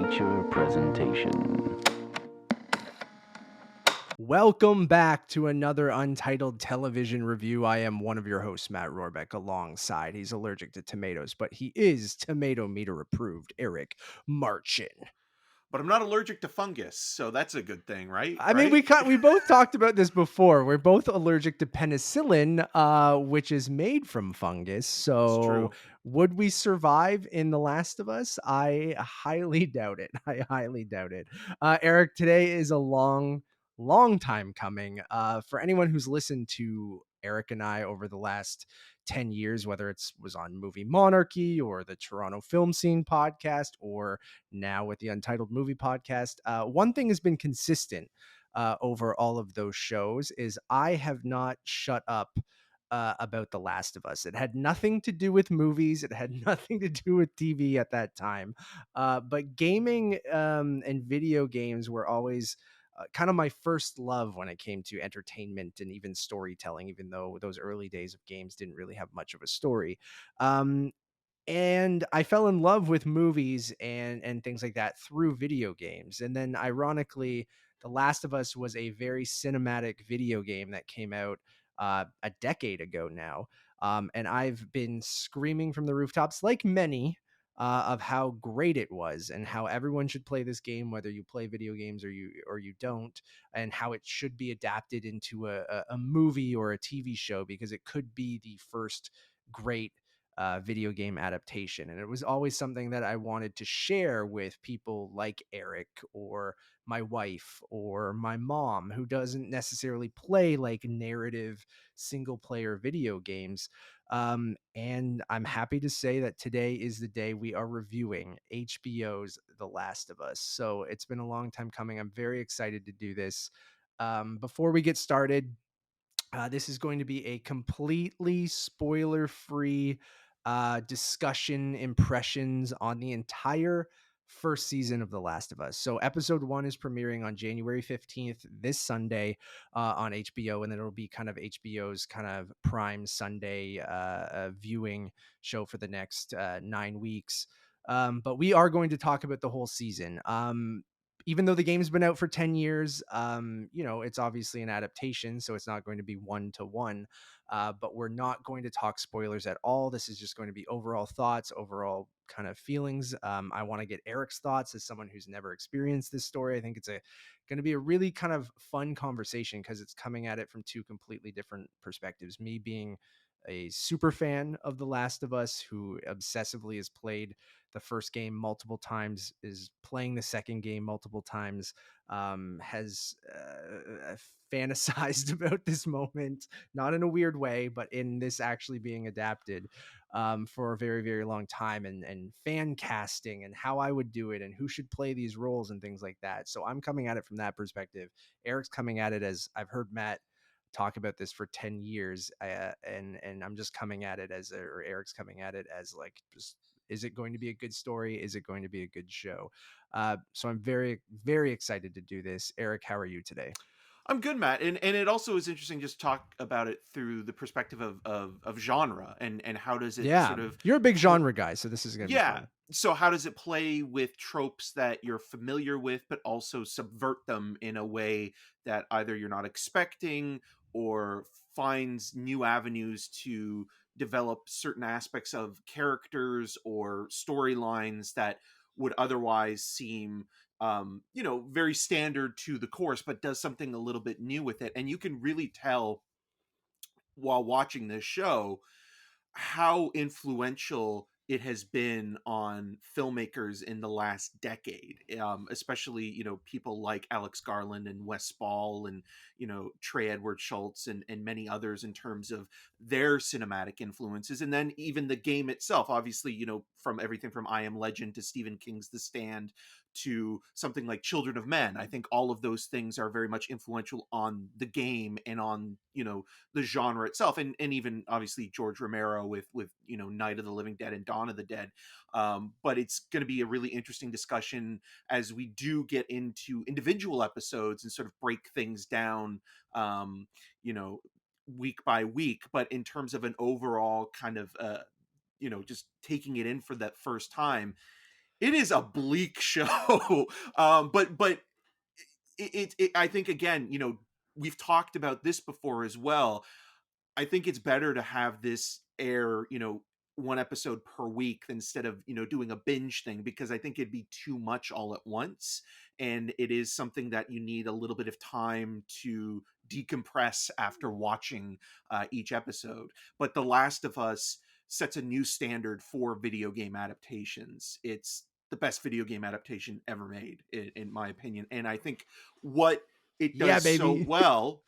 feature presentation. Welcome back to another Untitled Television Review. I am one of your hosts, Matt Rohrbeck, alongside. He's allergic to tomatoes, but he is tomato meter approved, Eric Marchin. But I'm not allergic to fungus, so that's a good thing, right? I mean, we both talked about this before. We're both allergic to penicillin, which is made from fungus. It's So, true. would we survive in The Last of Us? I highly doubt it. I highly doubt it. Eric, today is a long time coming. For anyone who's listened to Eric and I over the last 10 years, whether it was on Movie Monarchy or the Toronto Film Scene podcast or now with the Untitled Movie podcast, one thing has been consistent over all of those shows is I have not shut up about The Last of Us. It had nothing to do with movies. It had nothing to do with TV at that time. But gaming and video games were always kind of my first love when it came to entertainment and even storytelling, even though those early days of games didn't really have much of a story. Um, and I fell in love with movies and things like that through video games. And then ironically, The Last of Us was a very cinematic video game that came out a decade ago now. And I've been screaming from the rooftops, like many, of how great it was and how everyone should play this game, whether you play video games or you don't, and how it should be adapted into a movie or a TV show because it could be the first great video game adaptation. And it was always something that I wanted to share with people like Eric or my wife or my mom, who doesn't necessarily play like narrative single player video games. And I'm happy to say that today is the day we are reviewing HBO's The Last of Us. So it's been a long time coming. I'm very excited to do this. Before we get started, this is going to be a completely spoiler free discussion, impressions on the entire first season of The Last of Us. So, episode 1 is premiering on January 15th, this Sunday, on HBO, and then it'll be kind of HBO's kind of prime Sunday viewing show for the next 9 weeks. But we are going to talk about the whole season. Even though the game's been out for 10 years, it's obviously an adaptation, so it's not going to be one to one. But we're not going to talk spoilers at all. This is just going to be overall thoughts, overall kind of feelings. I want to get Eric's thoughts as someone who's never experienced this story. I think it's going to be a really kind of fun conversation because it's coming at it from two completely different perspectives. Me being a super fan of The Last of Us, who obsessively has played the first game multiple times, is playing the second game multiple times, has fantasized about this moment, not in a weird way, but in this actually being adapted for a very, very long time, and fan casting and how I would do it and who should play these roles and things like that. So I'm coming at it from that perspective. Eric's coming at it as I've heard Matt talk about this for 10 years, and I'm just coming at it as or Eric's coming at it as like, just, is it going to be a good story? Is it going to be a good show? So I'm very, very excited to do this. Eric, how are you today? I'm good, Matt. And it also is interesting just talk about it through the perspective of genre and how does it Yeah, sort of you're a big genre guy, so this is going to be yeah. fun. So how does it play with tropes that you're familiar with, but also subvert them in a way that either you're not expecting or finds new avenues to develop certain aspects of characters or storylines that would otherwise seem very standard to the course, but does something a little bit new with it. And you can really tell while watching this show how influential it has been on filmmakers in the last decade, especially people like Alex Garland and Wes Ball and Trey Edward Schultz and many others in terms of their cinematic influences, and then even the game itself. Obviously, from everything from I Am Legend to Stephen King's The Stand to something like Children of Men. I think all of those things are very much influential on the game and on the genre itself, and even obviously George Romero with Night of the Living Dead and Dawn of the Dead. But it's going to be a really interesting discussion as we do get into individual episodes and sort of break things down, week by week. But in terms of an overall kind of just taking it in for that first time, It is a bleak show. But I think, again, we've talked about this before as well. I think it's better to have this air, one episode per week instead of, doing a binge thing, because I think it'd be too much all at once. And it is something that you need a little bit of time to decompress after watching each episode. But The Last of Us sets a new standard for video game adaptations. It's the best video game adaptation ever made, in my opinion. And I think what it Yeah, does so baby. well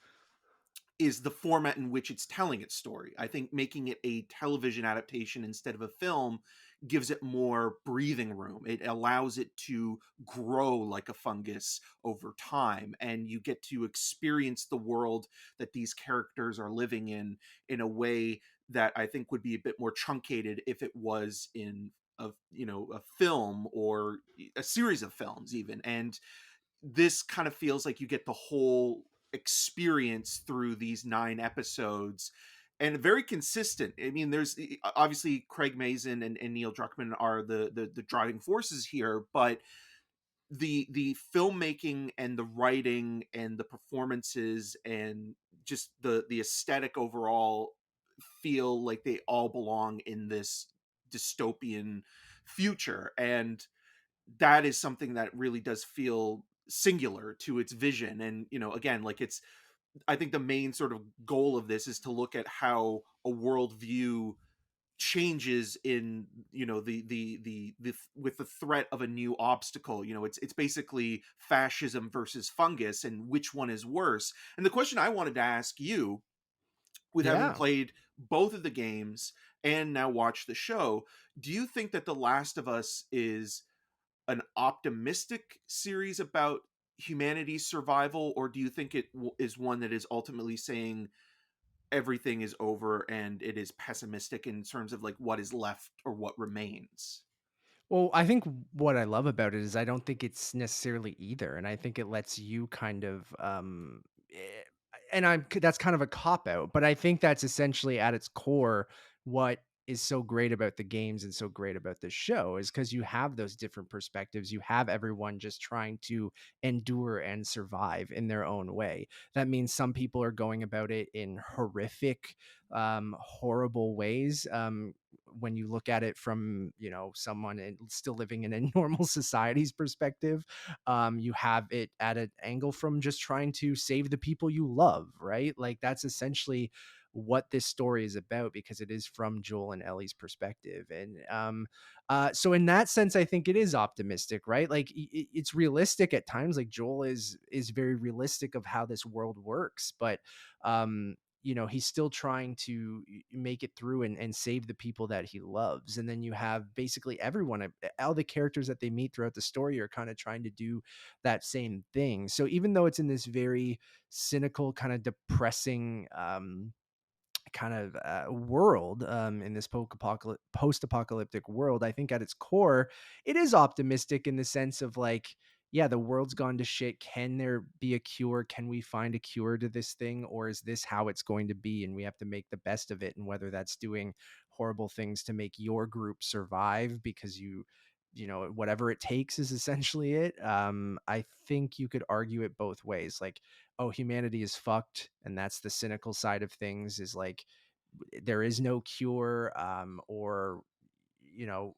is the format in which it's telling its story. I think making it a television adaptation instead of a film gives it more breathing room. It allows it to grow like a fungus over time, and you get to experience the world that these characters are living in a way that I think would be a bit more truncated if it was in a film or a series of films even. And this kind of feels like you get the whole experience through these 9 episodes, and very consistent. I mean, there's obviously Craig Mazin and Neil Druckmann are the driving forces here, but the filmmaking and the writing and the performances and just the aesthetic overall feel like they all belong in this dystopian future. And that is something that really does feel singular to its vision. And again, like, it's, I think the main sort of goal of this is to look at how a worldview changes in with the threat of a new obstacle. It's basically fascism versus fungus, and which one is worse. And the question I wanted to ask you, with having Yeah. played both of the games and now watched the show, do you think that The Last of Us is an optimistic series about humanity's survival, or do you think it is one that is ultimately saying everything is over and it is pessimistic in terms of like what is left or what remains? Well, I think what I love about it is I don't think it's necessarily either, and I think it lets you kind of, and that's kind of a cop out, but I think that's essentially at its core what is so great about the games and so great about the show is because you have those different perspectives. You have everyone just trying to endure and survive in their own way. That means some people are going about it in horrific, horrible ways. When you look at it from someone still living in a normal society's perspective, you have it at an angle from just trying to save the people you love, right? Like that's essentially what this story is about because it is from Joel and Ellie's perspective. And so in that sense I think it is optimistic, right? Like it's realistic at times. Like Joel is very realistic of how this world works, but um he's still trying to make it through and save the people that he loves. And then you have basically everyone, all the characters that they meet throughout the story are kind of trying to do that same thing. So even though it's in this very cynical, kind of depressing, kind of world, in this post-apocalyptic world, I think at its core it is optimistic in the sense of like, yeah, the world's gone to shit. Can there be a cure? Can we find a cure to this thing, or is this how it's going to be and we have to make the best of it? And whether that's doing horrible things to make your group survive because whatever it takes is essentially it. I think you could argue it both ways. Like, oh, humanity is fucked, and that's the cynical side of things, is like there is no cure, or you know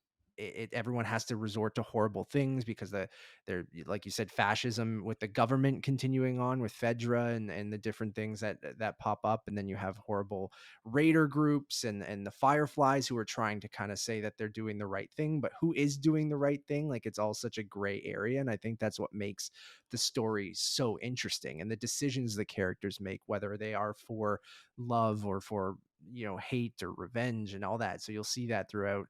everyone has to resort to horrible things because they're, like you said, fascism with the government continuing on with Fedra and the different things that pop up. And then you have horrible raider groups and the Fireflies who are trying to kind of say that they're doing the right thing, but who is doing the right thing? Like it's all such a gray area. And I think that's what makes the story so interesting, and the decisions the characters make, whether they are for love or for hate or revenge and all that. So you'll see that throughout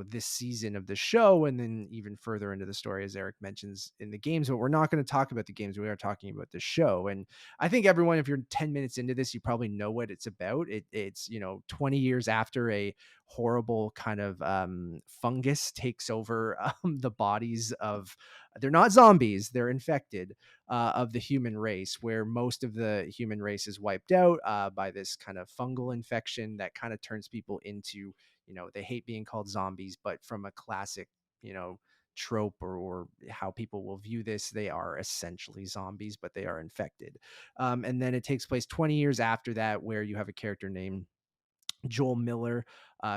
this season of the show, and then even further into the story, as Eric mentions, in the games. But we're not going to talk about the games, we are talking about the show. And I think everyone, if you're 10 minutes into this, you probably know what it's about. It's 20 years after a horrible kind of fungus takes over the bodies of, they're not zombies, they're infected, of the human race, where most of the human race is wiped out by this kind of fungal infection that kind of turns people into, they hate being called zombies, but from a classic, you know, trope or how people will view this. They are essentially zombies, but they are infected. And then it takes place 20 years after that, where you have a character named Joel Miller,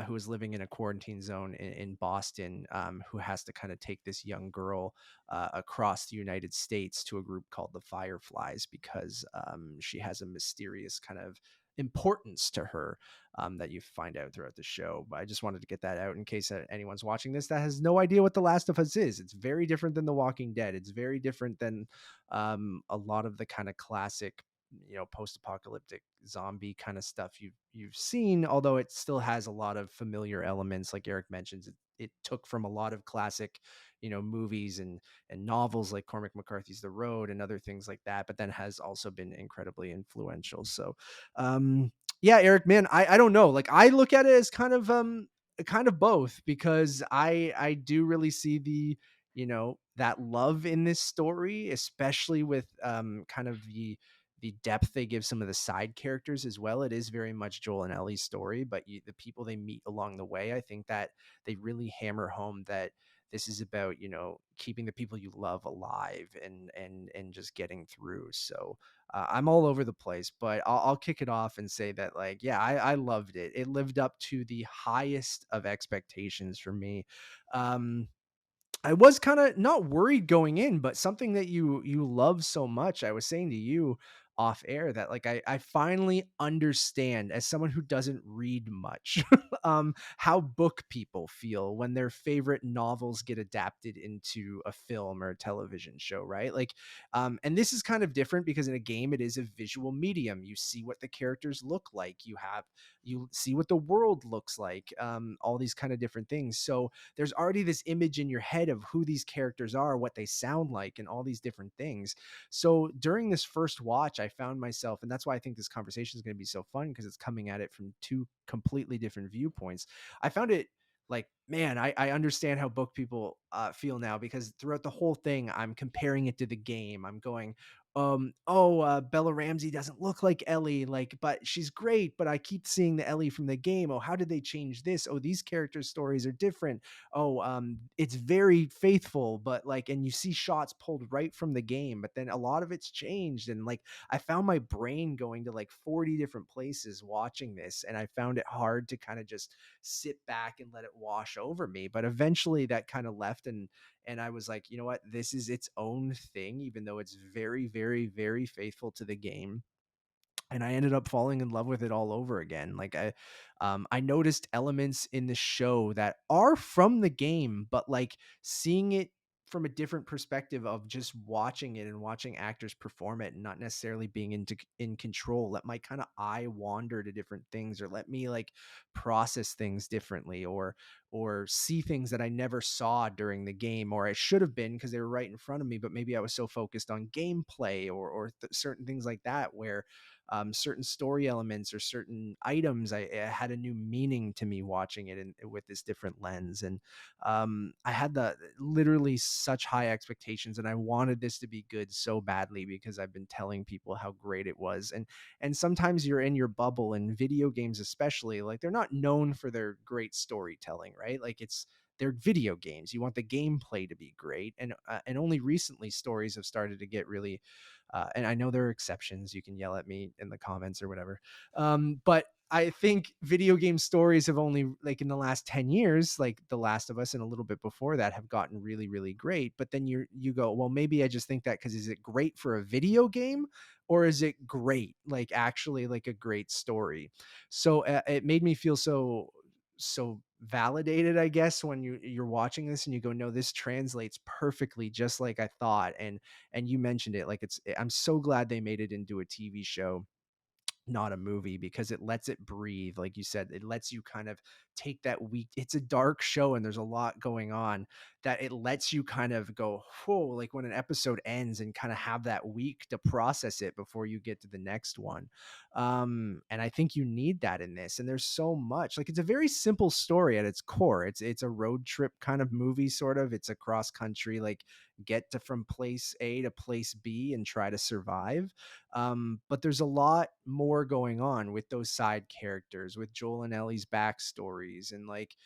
who is living in a quarantine zone in Boston, who has to kind of take this young girl across the United States to a group called the Fireflies because she has a mysterious kind of importance to her that you find out throughout the show. But I just wanted to get that out in case anyone's watching this that has no idea what The Last of Us is. It's very different than The Walking Dead. It's very different than a lot of the kind of classic, post-apocalyptic zombie kind of stuff you've seen, although it still has a lot of familiar elements. Like Eric mentions, it took from a lot of classic, movies and novels like Cormac McCarthy's The Road and other things like that, but then has also been incredibly influential. So yeah, Eric, man, I don't know, like I look at it as kind of both, because I do really see that love in this story, especially with kind of the depth they give some of the side characters as well. It is very much Joel and Ellie's story, but the people they meet along the way, I think that they really hammer home that this is about, keeping the people you love alive and just getting through. So I'm all over the place, but I'll kick it off and say that, like, yeah, I loved it. It lived up to the highest of expectations for me. Um, I was kind of not worried going in, but something that you love so much. I was saying to you off air that, like, I finally understand, as someone who doesn't read much, how book people feel when their favorite novels get adapted into a film or a television show, right? Like, and this is kind of different because in a game it is a visual medium. You see what the characters look like. You see what the world looks like. All these kind of different things. So there's already this image in your head of who these characters are, what they sound like, and all these different things. So during this first watch, I found myself, and that's why I think this conversation is going to be so fun, because it's coming at it from two completely different viewpoints. I found it like, man, I understand how book people feel now, because throughout the whole thing, I'm comparing it to the game. I'm going, Bella Ramsey doesn't look like Ellie, like, but she's great, but I keep seeing the Ellie from the game. Oh, how did they change this? Oh, these characters' stories are different. It's very faithful, but like, and you see shots pulled right from the game, but then a lot of it's changed. And like, I found my brain going to like 40 different places watching this, and I found it hard to kind of just sit back and let it wash over me. But eventually that kind of left, and I was like, you know what, this is its own thing, even though it's very, very, very faithful to the game. And I ended up falling in love with it all over again. Like, I noticed elements in the show that are from the game, but like seeing it from a different perspective of just watching it and watching actors perform it and not necessarily being in control, let my kind of eye wander to different things, or let me like process things differently, or see things that I never saw during the game, or I should have been because they were right in front of me, but maybe I was so focused on gameplay or certain things like that, where certain story elements or certain items, I had a new meaning to me watching it with this different lens. And I had the literally such high expectations, and I wanted this to be good so badly because I've been telling people how great it was. And sometimes you're in your bubble, and video games especially, like, they're not known for their great storytelling, right? Like, they're video games. You want the gameplay to be great, and only recently stories have started to get really and I know there are exceptions. You can yell at me in the comments or whatever. But I think video game stories have only, like, in the last 10 years, like The Last of Us and a little bit before that, have gotten really, really great. But then you go, well, maybe I just think that because, is it great for a video game, or is it great, like, actually like a great story? So it made me feel so validated, I guess, when you're watching this and you go, no, this translates perfectly just like I thought. And you mentioned it, like, I'm so glad they made it into a TV show, not a movie, because it lets it breathe. Like you said, it lets you kind of take that week. It's a dark show and there's a lot going on, that it lets you kind of go, whoa, like when an episode ends, and kind of have that week to process it before you get to the next one. And I think you need that in this. And there's so much, like, it's a very simple story at its core. It's a road trip kind of movie, sort of. It's a cross country, like, get to from place A to place B and try to survive. But there's a lot more going on with those side characters, with Joel and Ellie's backstories, series. And like,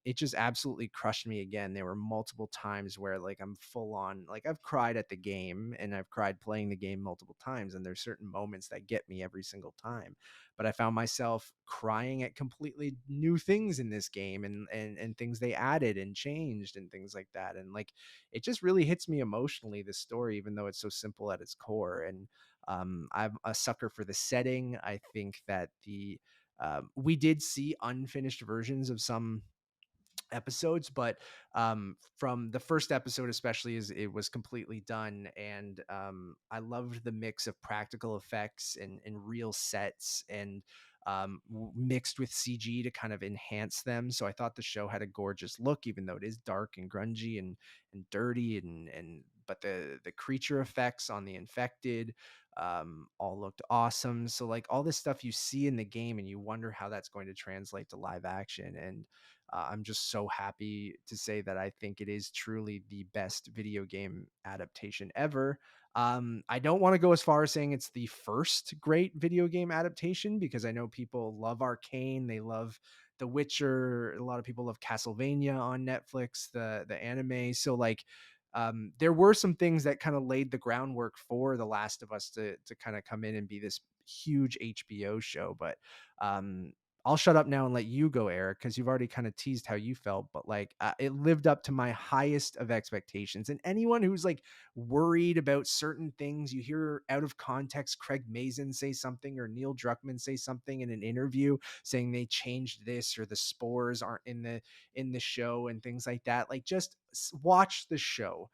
it just absolutely crushed me again. There were multiple times where like I'm full on, like I've cried at the game and I've cried playing the game multiple times, and there's certain moments that get me every single time. But I found myself crying at completely new things in this game, and things they added and changed and things like that. And like, it just really hits me emotionally, this story, even though it's so simple at its core. And I'm a sucker for the setting. I think that we did see unfinished versions of some episodes, but from the first episode especially, is it was completely done. And I loved the mix of practical effects and real sets, and mixed with CG to kind of enhance them. So I thought the show had a gorgeous look, even though it is dark and grungy and dirty, and but the creature effects on the infected all looked awesome. So like, all this stuff you see in the game and you wonder how that's going to translate to live action. And I'm just so happy to say that I think it is truly the best video game adaptation ever. I don't want to go as far as saying it's the first great video game adaptation, because I know people love Arcane, they love The Witcher, a lot of people love Castlevania on Netflix, the anime. So like, there were some things that kind of laid the groundwork for The Last of Us to kind of come in and be this huge HBO show. But um, I'll shut up now and let you go, Eric, because you've already kind of teased how you felt. But like, it lived up to my highest of expectations. And anyone who's like worried about certain things, you hear out of context Craig Mazin say something or Neil Druckmann say something in an interview saying they changed this or the spores aren't in the show and things like that. Like, just watch the show.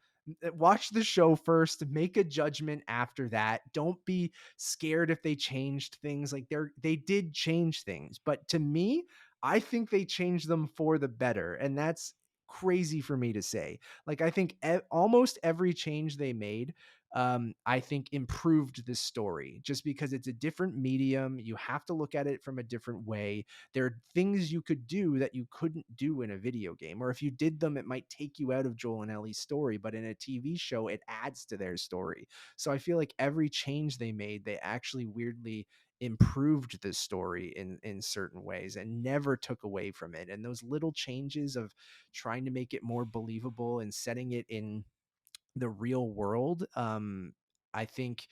Watch the show first, make a judgment after that. Don't be scared if they changed things. Like, they did change things, but to me, I think they changed them for the better, and that's crazy for me to say. Like, I think almost every change they made, I think improved the story, just because it's a different medium. You have to look at it from a different way. There are things you could do that you couldn't do in a video game, or if you did them, it might take you out of Joel and Ellie's story, but in a TV show, it adds to their story. So I feel like every change they made, they actually weirdly improved the story in certain ways and never took away from it. And those little changes of trying to make it more believable and setting it in the real world, I think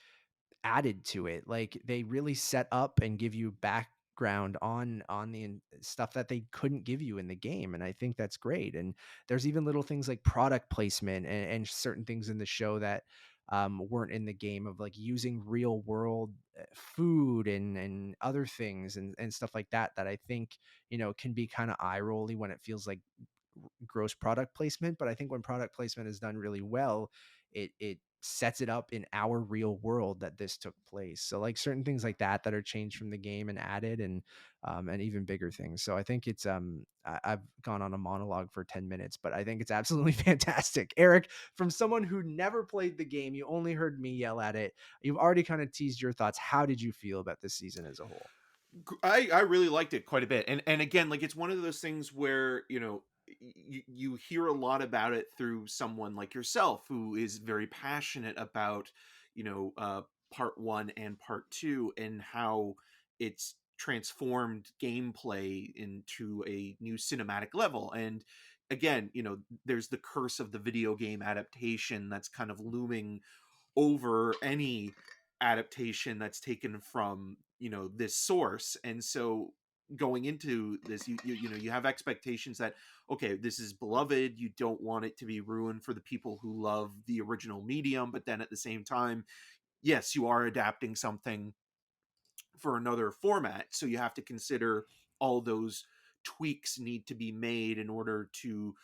added to it. Like, they really set up and give you background on the stuff that they couldn't give you in the game, and I think that's great. And there's even little things like product placement and certain things in the show that weren't in the game, of like using real world food and other things and stuff like that, that I think, can be kind of eye rolly when it feels like gross product placement. But I think when product placement is done really well, it sets it up in our real world that this took place. So like, certain things like that are changed from the game and added, and even bigger things. So I think it's I've gone on a monologue for 10 minutes, but I think it's absolutely fantastic. Eric, from someone who never played the game, you only heard me yell at it, you've already kind of teased your thoughts. How did you feel about this season as a whole? I really liked it quite a bit, and again, like, it's one of those things where, you hear a lot about it through someone like yourself, who is very passionate about, part one and part two, and how it's transformed gameplay into a new cinematic level. And again, there's the curse of the video game adaptation that's kind of looming over any adaptation that's taken from, this source. And so going into this, you have expectations that, okay, this is beloved, you don't want it to be ruined for the people who love the original medium, but then at the same time, yes, you are adapting something for another format, so you have to consider all those tweaks need to be made in order to,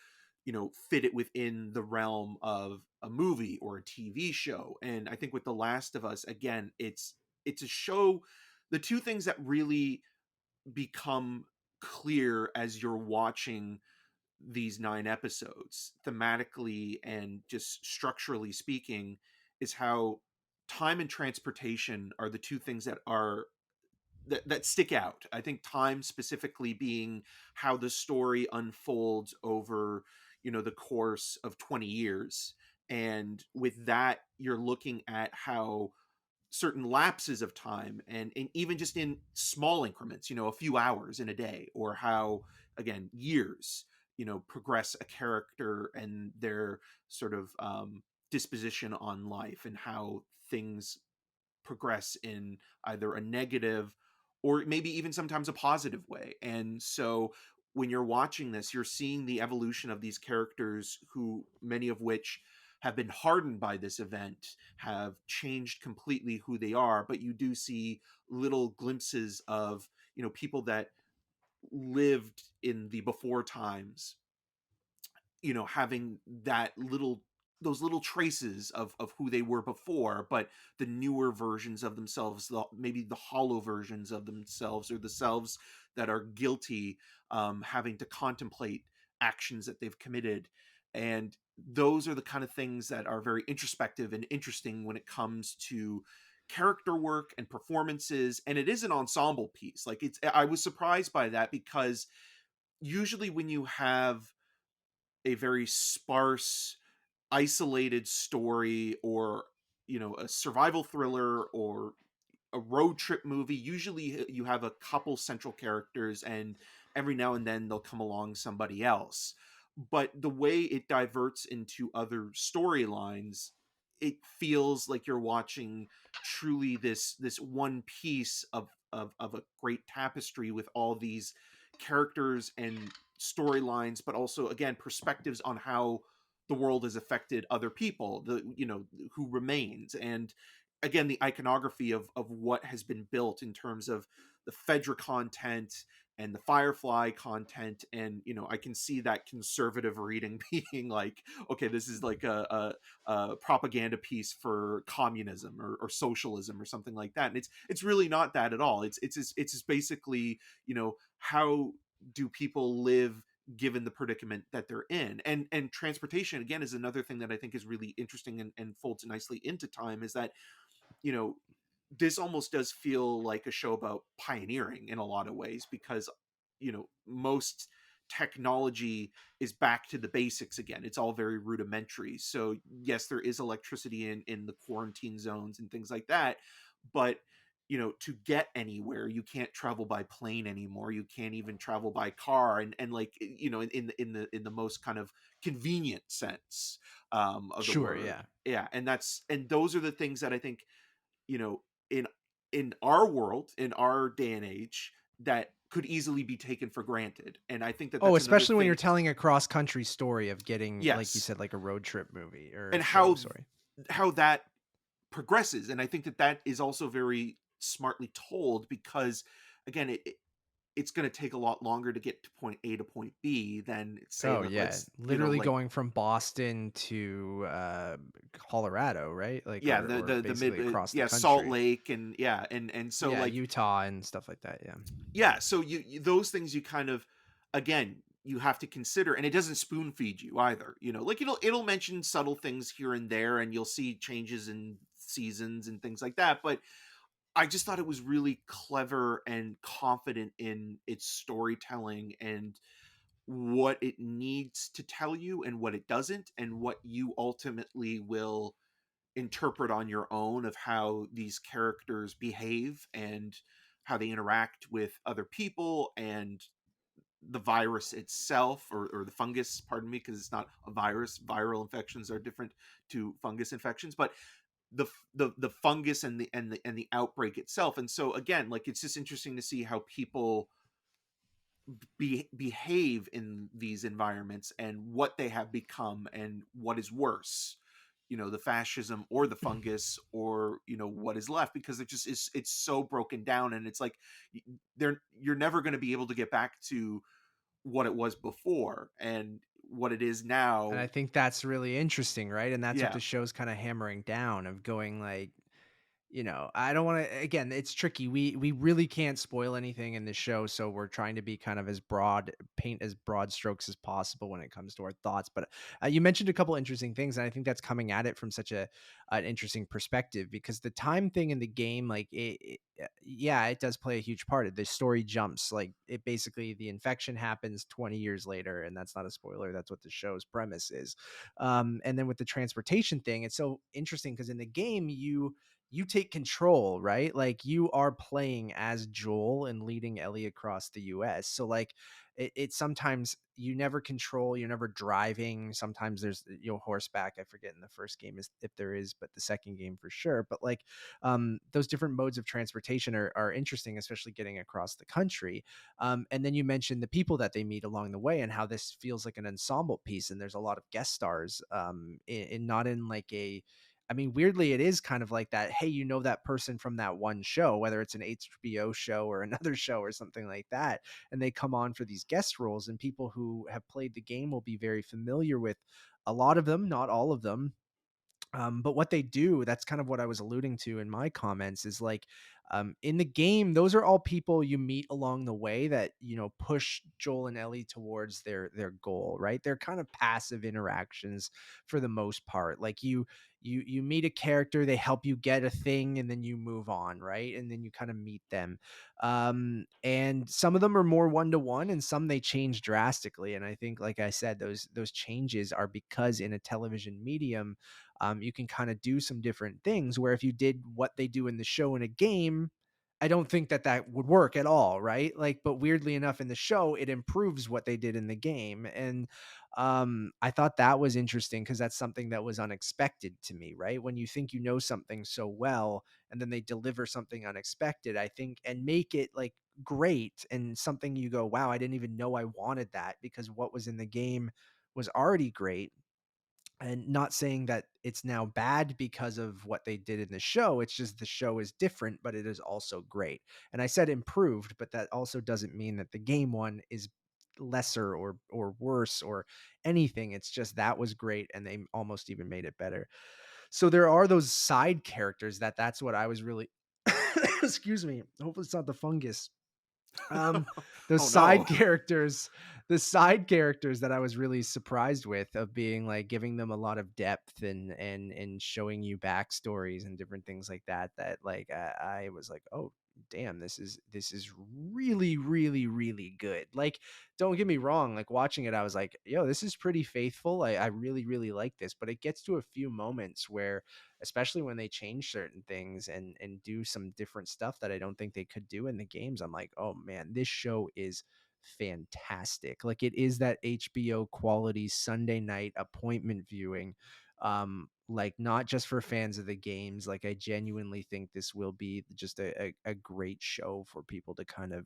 fit it within the realm of a movie or a TV show. And I think with The Last of Us, again, it's a show. The two things that really become clear as you're watching these 9 episodes, thematically and just structurally speaking, is how time and transportation are the two things that stick out. I think time specifically being how the story unfolds over, the course of 20 years. And with that, you're looking at how certain lapses of time, and even just in small increments, a few hours in a day, or how, again, years, progress a character and their sort of disposition on life, and how things progress in either a negative or maybe even sometimes a positive way. And so when you're watching this, you're seeing the evolution of these characters, who many of which have been hardened by this event, have changed completely who they are, but you do see little glimpses of, people that lived in the before times, having those little traces of who they were before, but the newer versions of themselves, maybe the hollow versions of themselves, or the selves that are guilty, having to contemplate actions that they've committed. And those are the kind of things that are very introspective and interesting when it comes to character work and performances. And it is an ensemble piece. Like, I was surprised by that, because usually when you have a very sparse, isolated story, or a survival thriller, or a road trip movie, usually you have a couple central characters, and every now and then they'll come along somebody else. But the way it diverts into other storylines, it feels like you're watching truly this one piece of a great tapestry, with all these characters and storylines, but also, again, perspectives on how the world has affected other people, who remains. And again, the iconography of what has been built in terms of the Fedra content and the Firefly content. And I can see that conservative reading being like, okay, this is like a propaganda piece for communism, or socialism, or something like that. And it's really not that at all. It's basically, how do people live given the predicament that they're in. And transportation, again, is another thing that I think is really interesting, and folds nicely into time, is that, you know this almost does feel like a show about pioneering in a lot of ways, because most technology is back to the basics again. It's all very rudimentary. So yes, there is electricity in the quarantine zones and things like that, but to get anywhere, you can't travel by plane anymore. You can't even travel by car, and like, in the most kind of convenient sense of the Sure, word. yeah. Yeah, and those are the things that I think, you know in our world, in our day and age, that could easily be taken for granted. And I think that Oh, that's another especially when you're thing. telling a cross country story of getting, like you Yes. said, like a road trip movie or And show, sorry. how that progresses. And I think that is also very smartly told, because again, it's going to take a lot longer to get to point A to point B than, say, Oh that, yeah, let's, literally like, going from Boston to Colorado, right? Like, yeah, or the basically mid, across the yeah, Salt country. Lake, and yeah, and so, Yeah, like, Utah and stuff like that. Yeah. yeah, so those things, you kind of, again, you have to consider. And it doesn't spoon feed you either. Like, it'll mention subtle things here and there, and you'll see changes in seasons and things like that. But I just thought it was really clever and confident in its storytelling, and what it needs to tell you and what it doesn't, and what you ultimately will interpret on your own, of how these characters behave, and how they interact with other people, and the virus itself, or the fungus, pardon me, because it's not a virus. Viral infections are different to fungus infections, but the fungus, and the outbreak itself. And so, again, like, it's just interesting to see how people behave in these environments, and what they have become, and what is worse, the fascism, or the fungus, or what is left, because it just is, it's so broken down. And it's like, you're never going to be able to get back to what it was before, and what it is And now. I think that's really interesting, right? And that's what Yeah. the show's kind of hammering down, of going like, I don't want to, again, it's tricky. We really can't spoil anything in this show, so we're trying to be kind of as broad, paint as broad strokes as possible when it comes to our thoughts. But you mentioned a couple interesting things, and I think that's coming at it from such an interesting perspective, because the time thing in the game, like yeah, it does play a huge part. The story jumps, like it basically, the infection happens 20 years later, and that's not a spoiler. That's what the show's premise is. And then with the transportation thing, it's so interesting because in the game, you take control, right? Like you are playing as Joel and leading Ellie across the US. So like it sometimes you never control, you're never driving. Sometimes there's horseback. I forget in the first game is if there is, but the second game for sure. But like those different modes of transportation are interesting, especially getting across the country. And then you mentioned the people that they meet along the way and how this feels like an ensemble piece. And there's a lot of guest stars, not in like I mean, weirdly, it is kind of like that. Hey, that person from that one show, whether it's an HBO show or another show or something like that. And they come on for these guest roles, and people who have played the game will be very familiar with a lot of them, not all of them. But what they do, that's kind of what I was alluding to in my comments, is like in the game, those are all people you meet along the way that push Joel and Ellie towards their goal, right? They're kind of passive interactions for the most part. Like you meet a character, they help you get a thing, and then you move on, right? And then you kind of meet them. And some of them are more one to one, and some they change drastically. And I think, like I said, those changes are because in a television medium you can kind of do some different things where if you did what they do in the show in a game, I don't think that would work at all, right? Like, but weirdly enough, in the show, it improves what they did in the game. And I thought that was interesting because that's something that was unexpected to me, right? When you think you know something so well and then they deliver something unexpected, I think, and make it like great and something you go, wow, I didn't even know I wanted that because what was in the game was already great. And not saying that it's now bad because of what they did in the show. It's just the show is different, but it is also great. And I said improved, but that also doesn't mean that the game one is lesser or worse or anything. It's just that was great and they almost even made it better. So there are those side characters that's what I was really excuse me. Hopefully it's not the fungus. Those Oh no. side characters that I was really surprised with, of being like giving them a lot of depth and showing you backstories and different things like that like I was like, oh damn, this is really really really good. Like, don't get me wrong, like watching it I was like, yo, this is pretty faithful. I really really like this, but it gets to a few moments where, especially when they change certain things and do some different stuff that I don't think they could do in the games, I'm like, oh man, this show is fantastic. Like, it is that HBO quality Sunday night appointment viewing. Like, not just for fans of the games. Like, I genuinely think this will be just a great show for people to kind of,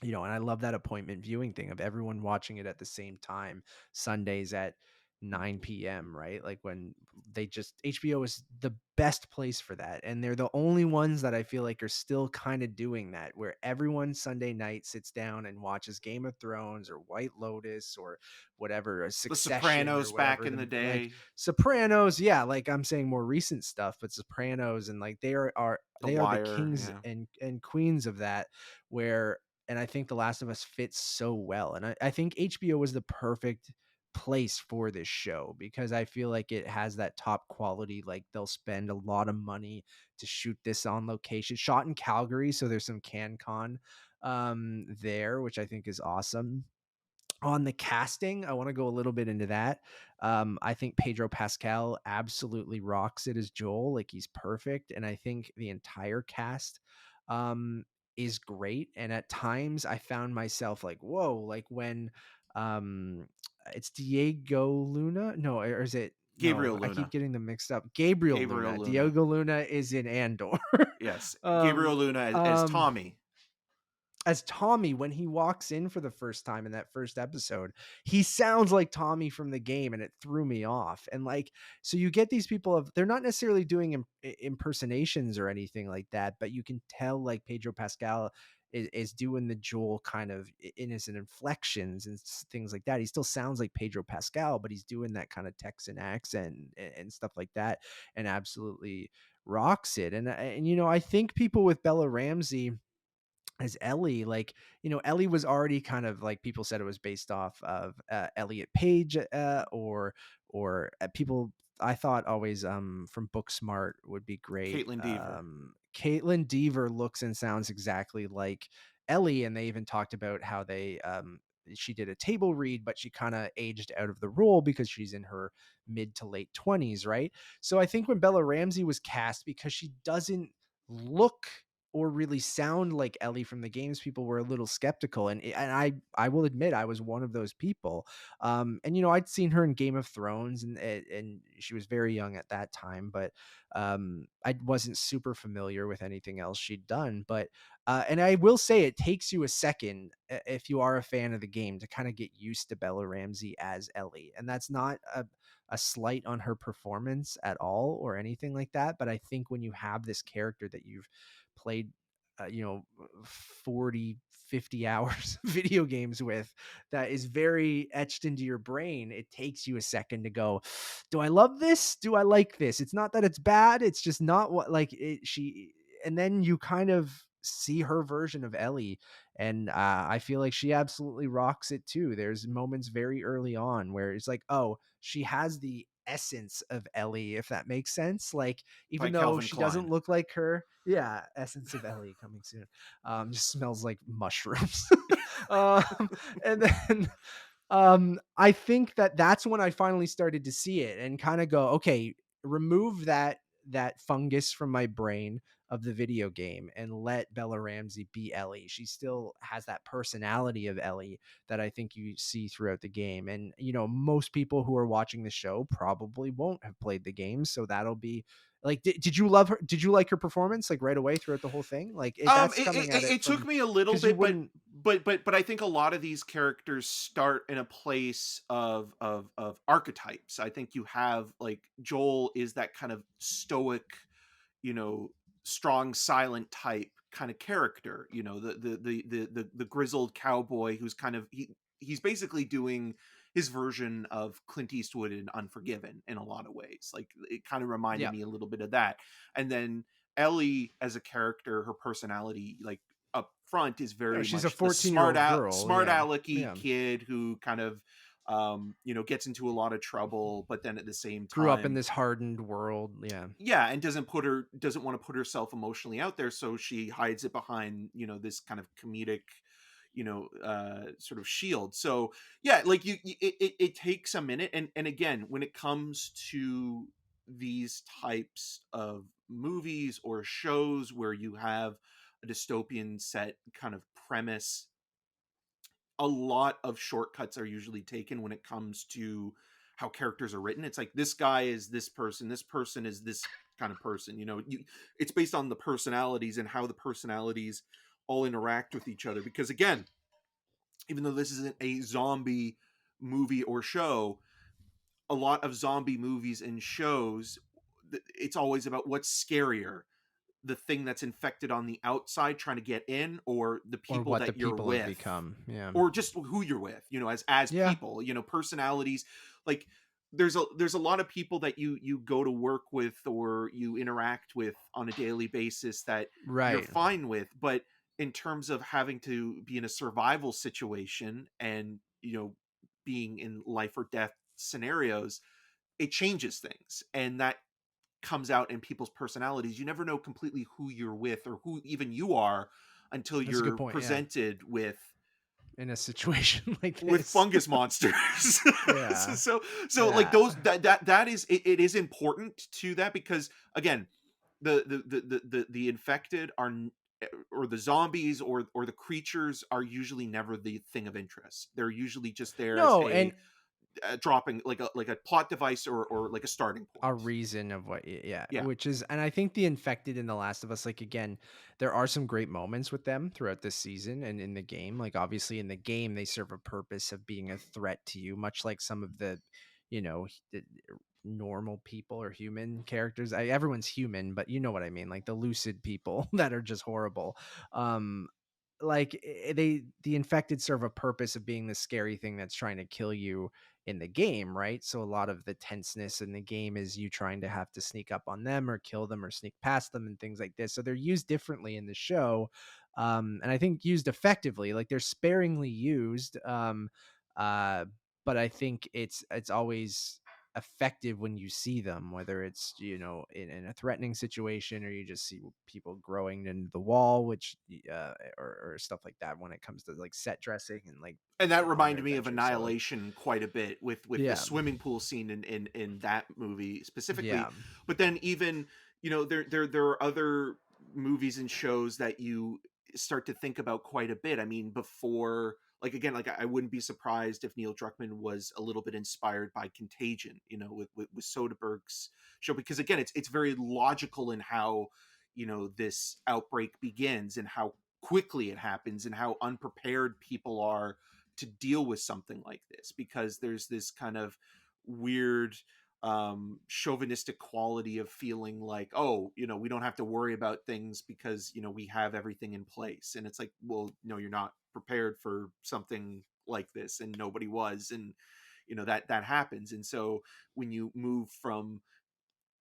and I love that appointment viewing thing of everyone watching it at the same time, Sundays at 9 p.m., right? Like when HBO is the best place for that. And they're the only ones that I feel like are still kind of doing that, where everyone Sunday night sits down and watches Game of Thrones or White Lotus or whatever, a The Succession or Sopranos back whatever. in the Like day, Sopranos, yeah, like I'm saying more recent stuff, but Sopranos, and like The they are the Wire, kings yeah. and queens of that, where and I think The Last of Us fits so well. And I think HBO was the perfect place for this show because I feel like it has that top quality. Like, they'll spend a lot of money to shoot this on location, shot in Calgary. So there's some CanCon there, which I think is awesome. On the casting, I want to go a little bit into that. I think Pedro Pascal absolutely rocks it as Joel. Like, he's perfect. And I think the entire cast um, is great. And at times I found myself like, whoa, like when um, it's Diego Luna. No, or is it? No, Gabriel I keep Luna. getting them mixed up. Gabriel Gabriel Luna. Luna. Diego Luna is in Andor. Yes. um, Gabriel Luna as um, Tommy. as Tommy, when he walks in for the first time in that first episode, he sounds like Tommy from the game, and it threw me off. And like, so you get these people they're not necessarily doing impersonations or anything like that, but you can tell like Pedro Pascal is doing the Joel kind of in his inflections and things like that. He still sounds like Pedro Pascal, but he's doing that kind of Texan accent and stuff like that, and absolutely rocks it. And I think people with Bella Ramsey as Ellie, like, Ellie was already kind of like, people said it was based off of Elliot Page, or people I thought always from Booksmart would be great. Caitlin Deaver. Caitlin Deaver looks and sounds exactly like Ellie, and they even talked about how they she did a table read, but she kind of aged out of the role because she's in her mid to late 20s, right? So I think when Bella Ramsey was cast, because she doesn't look or really sound like Ellie from the games, people were a little skeptical, and I will admit I was one of those people. And I'd seen her in Game of Thrones, and she was very young at that time, but I wasn't super familiar with anything else she'd done. But and I will say it takes you a second, if you are a fan of the game, to kind of get used to Bella Ramsey as Ellie, and that's not a slight on her performance at all or anything like that. But I think when you have this character that you've played, 40, 50 hours of video games with, that is very etched into your brain, it takes you a second to go, do I love this? Do I like this? It's not that it's bad. It's just not what, like it, and then you kind of see her version of Ellie, and I feel like she absolutely rocks it too. There's moments very early on where it's like, oh, she has the essence of Ellie, if that makes sense. Like, By even though Calvin she doesn't Klein. look like her, yeah, essence of Ellie coming soon. Just smells like mushrooms. um, and then I think that that's when I finally started to see it and kind of go, okay, remove that fungus from my brain of the video game and let Bella Ramsey be Ellie. She still has that personality of Ellie that I think you see throughout the game. And most people who are watching the show probably won't have played the game, so that'll be like, did you love her? Did you like her performance like right away throughout the whole thing? Like, that's coming at it It took from, me a little because you bit, but wouldn't. I think a lot of these characters start in a place of archetypes. I think you have, like, Joel is that kind of stoic, you know, strong, silent type kind of character. The grizzled cowboy who's kind of he's basically doing his version of Clint Eastwood in Unforgiven in a lot of ways. Like, it kind of reminded Yeah, me a little bit of that. And then Ellie as a character, her personality, like, up front, is very she's a much the 14-year-old girl. smart Yeah, alecky yeah. kid who kind of gets into a lot of trouble, but then at the same Grew up in time, this hardened world. Yeah. yeah, and doesn't want to put herself emotionally out there, so she hides it behind, this kind of comedic, sort of shield. So yeah, like, it takes a minute, and again, when it comes to these types of movies or shows where you have a dystopian set kind of premise, a lot of shortcuts are usually taken when it comes to how characters are written. It's like, this guy is this person is this kind of person. It's based on the personalities and how the personalities all interact with each other. Because again, even though this isn't a zombie movie or show, a lot of zombie movies and shows, it's always about what's scarier, the thing that's infected on the outside trying to get in, or the Or people what the that you're people have with, become. Yeah. or just who you're with, as Yeah. people, personalities. Like, there's a lot of people that you go to work with or you interact with on a daily basis that you're Right. fine with, but in terms of having to be in a survival situation and, being in life or death scenarios, it changes things, and that comes out in people's personalities. You never know completely who you're with or who even you are until That's a good you're point. Yeah. presented In a situation like with this. fungus monsters. Yeah. So like, Yeah. those that is it is important to that, because again, the infected or the zombies or the creatures are usually never the thing of interest. They're usually just there as No, and a dropping, like a plot device, or like a starting a point. reason of what, yeah, Yeah. which is, and I think the infected in The Last of Us, like, again, there are some great moments with them throughout this season and in the game. Like, obviously in the game they serve a purpose of being a threat to you, much like some of the, the normal people or human characters. Everyone's human, but you know what I mean, like the lucid people that are just horrible. um like, the infected serve a purpose of being the scary thing that's trying to kill you in the game, right? So a lot of the tenseness in the game is you trying to have to sneak up on them or kill them or sneak past them and things like this. So they're used differently in the show, and I think used effectively. Like, they're sparingly used, uh but I think it's always effective when you see them, whether it's, in a threatening situation, or you just see people growing into the wall, which or stuff like that, when it comes to like set dressing and like And that on their reminded me of adventure. So Annihilation quite a bit with the yeah, swimming pool scene in that movie specifically. yeah, But then even, there are other movies and shows that you start to think about quite a bit. I mean, before, like, again, like, I wouldn't be surprised if Neil Druckmann was a little bit inspired by Contagion, with Soderbergh's show, because again, it's very logical in how, this outbreak begins and how quickly it happens and how unprepared people are to deal with something like this, because there's this kind of weird chauvinistic quality of feeling like, oh, we don't have to worry about things because we have everything in place. And it's like, well, no, you're not prepared for something like this, and nobody was. And that happens. And so when you move from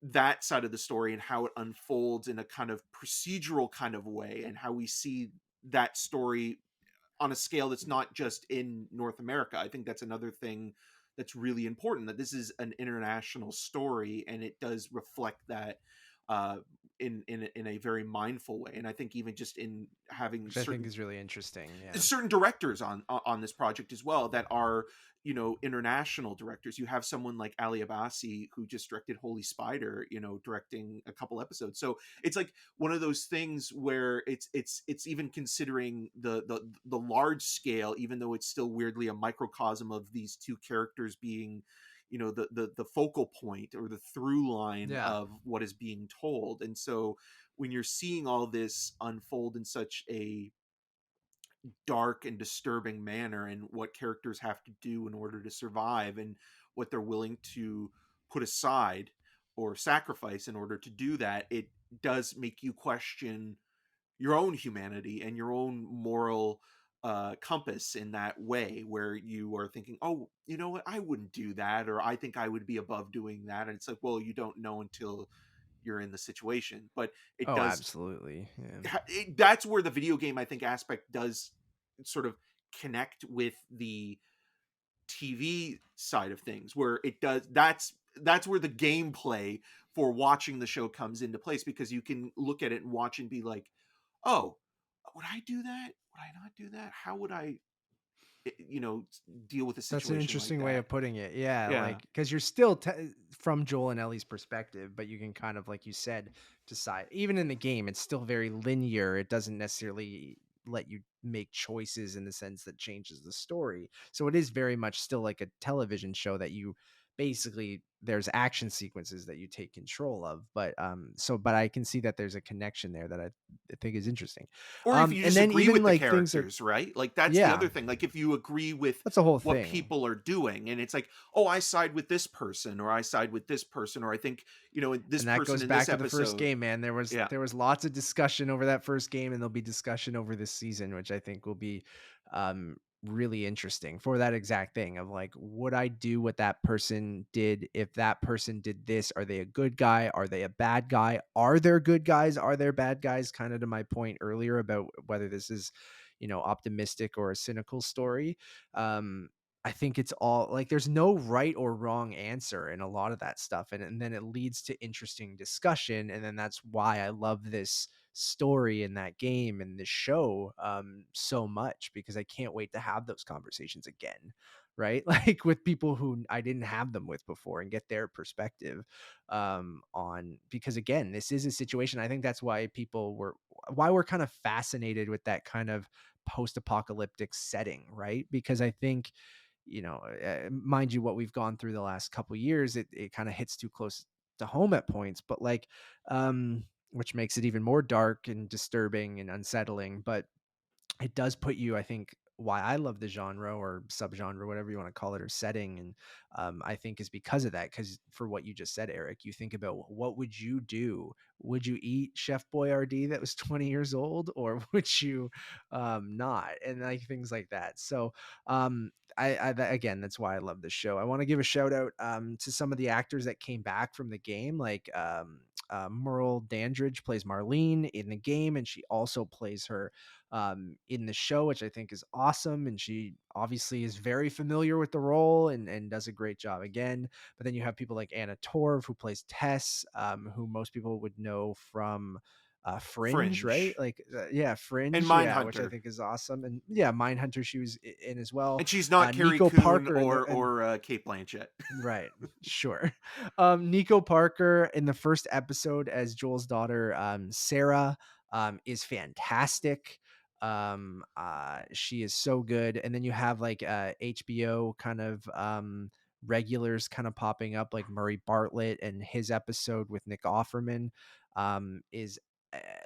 that side of the story and how it unfolds in a kind of procedural kind of way, and how we see that story on a scale that's not just in North America. I think that's another thing that's really important, that this is an international story, and it does reflect that uh, in a very mindful way. And I think even just in having which I think is really interesting. Yeah, certain directors on this project as well that are international directors. You have someone like Ali Abbasi, who just directed Holy Spider, directing a couple episodes. So it's like one of those things where it's even considering the large scale, even though it's still weirdly a microcosm of these two characters being the focal point or the through line yeah. of what is being told. And so when you're seeing all this unfold in such a dark and disturbing manner, and what characters have to do in order to survive, and what they're willing to put aside or sacrifice in order to do that, it does make you question your own humanity and your own moral compass in that way, where you are thinking, oh, you know what, I wouldn't do that, or I think I would be above doing that. And it's like, well, you don't know until you're in the situation. But it Oh, does, absolutely. Yeah. that's where the video game, I think, aspect does sort of connect with the TV side of things, where it does, that's where the gameplay for watching the show comes into place, because you can look at it and watch and be like, oh, would I do that, would I not do that, how would I deal with a That's an situation like interesting way that. of putting it. Yeah, Yeah. like because you're still from Joel and Ellie's perspective, but you can kind of, like you said, decide. Even in the game, it's still very linear. It doesn't necessarily let you make choices in the sense that changes the story. So it is very much still like a television show that you basically, there's action sequences that you take control of. But I can see that there's a connection there that I think is interesting. Or if you And just then agree even with the like things are, characters, right? Like, that's the yeah, other thing. Like, if you agree with that's the whole what thing. people are doing, and it's like, oh, I side with this person, or I side with this person, or I think, this And that person goes in this back to the first episode. game, man. Yeah. There was lots of discussion over that first game, and there'll be discussion over this season, which I think will be um, really interesting for that exact thing of like, would I do what that person did if that person did this? Are they a good guy? Are they a bad guy? Are there good guys? Are there bad guys? Kind of to my point earlier about whether this is, optimistic or a cynical story. I think it's all like there's no right or wrong answer in a lot of that stuff. And then it leads to interesting discussion. And then that's why I love this story in that game and this show so much, because I can't wait to have those conversations again. Right. Like with people who I didn't have them with before, and get their perspective on, because again, this is a situation. I think that's why we're kind of fascinated with that kind of post-apocalyptic setting, right? Because I think, mind you, what we've gone through the last couple years, it kind of hits too close to home at points, but like, which makes it even more dark and disturbing and unsettling. But it does put you, I think, why I love the genre or subgenre, whatever you want to call it, or setting. And I think is because of that. Because for what you just said, Eric, you think about what would you do? Would you eat Chef Boyardee that was 20 years old, or would you not? And like things like that. So again, that's why I love this show. I want to give a shout out to some of the actors that came back from the game, like Merle Dandridge plays Marlene in the game, and she also plays her in the show, which I think is awesome. And she obviously is very familiar with the role and does a great job again. But then you have people like Anna Torv, who plays Tess, who most people would know from Fringe, right? Fringe Like, yeah, and Fringe, yeah, which I Mindhunter. think is awesome. And yeah, Mindhunter, she was in as well. And she's not Carrie Nico Coon Parker in the and or Kate Blanchett. right, sure. Nico Parker in the first episode as Joel's daughter, Sarah, is fantastic. She is so good. And then you have like HBO kind of regulars kind of popping up, like Murray Bartlett, and his episode with Nick Offerman is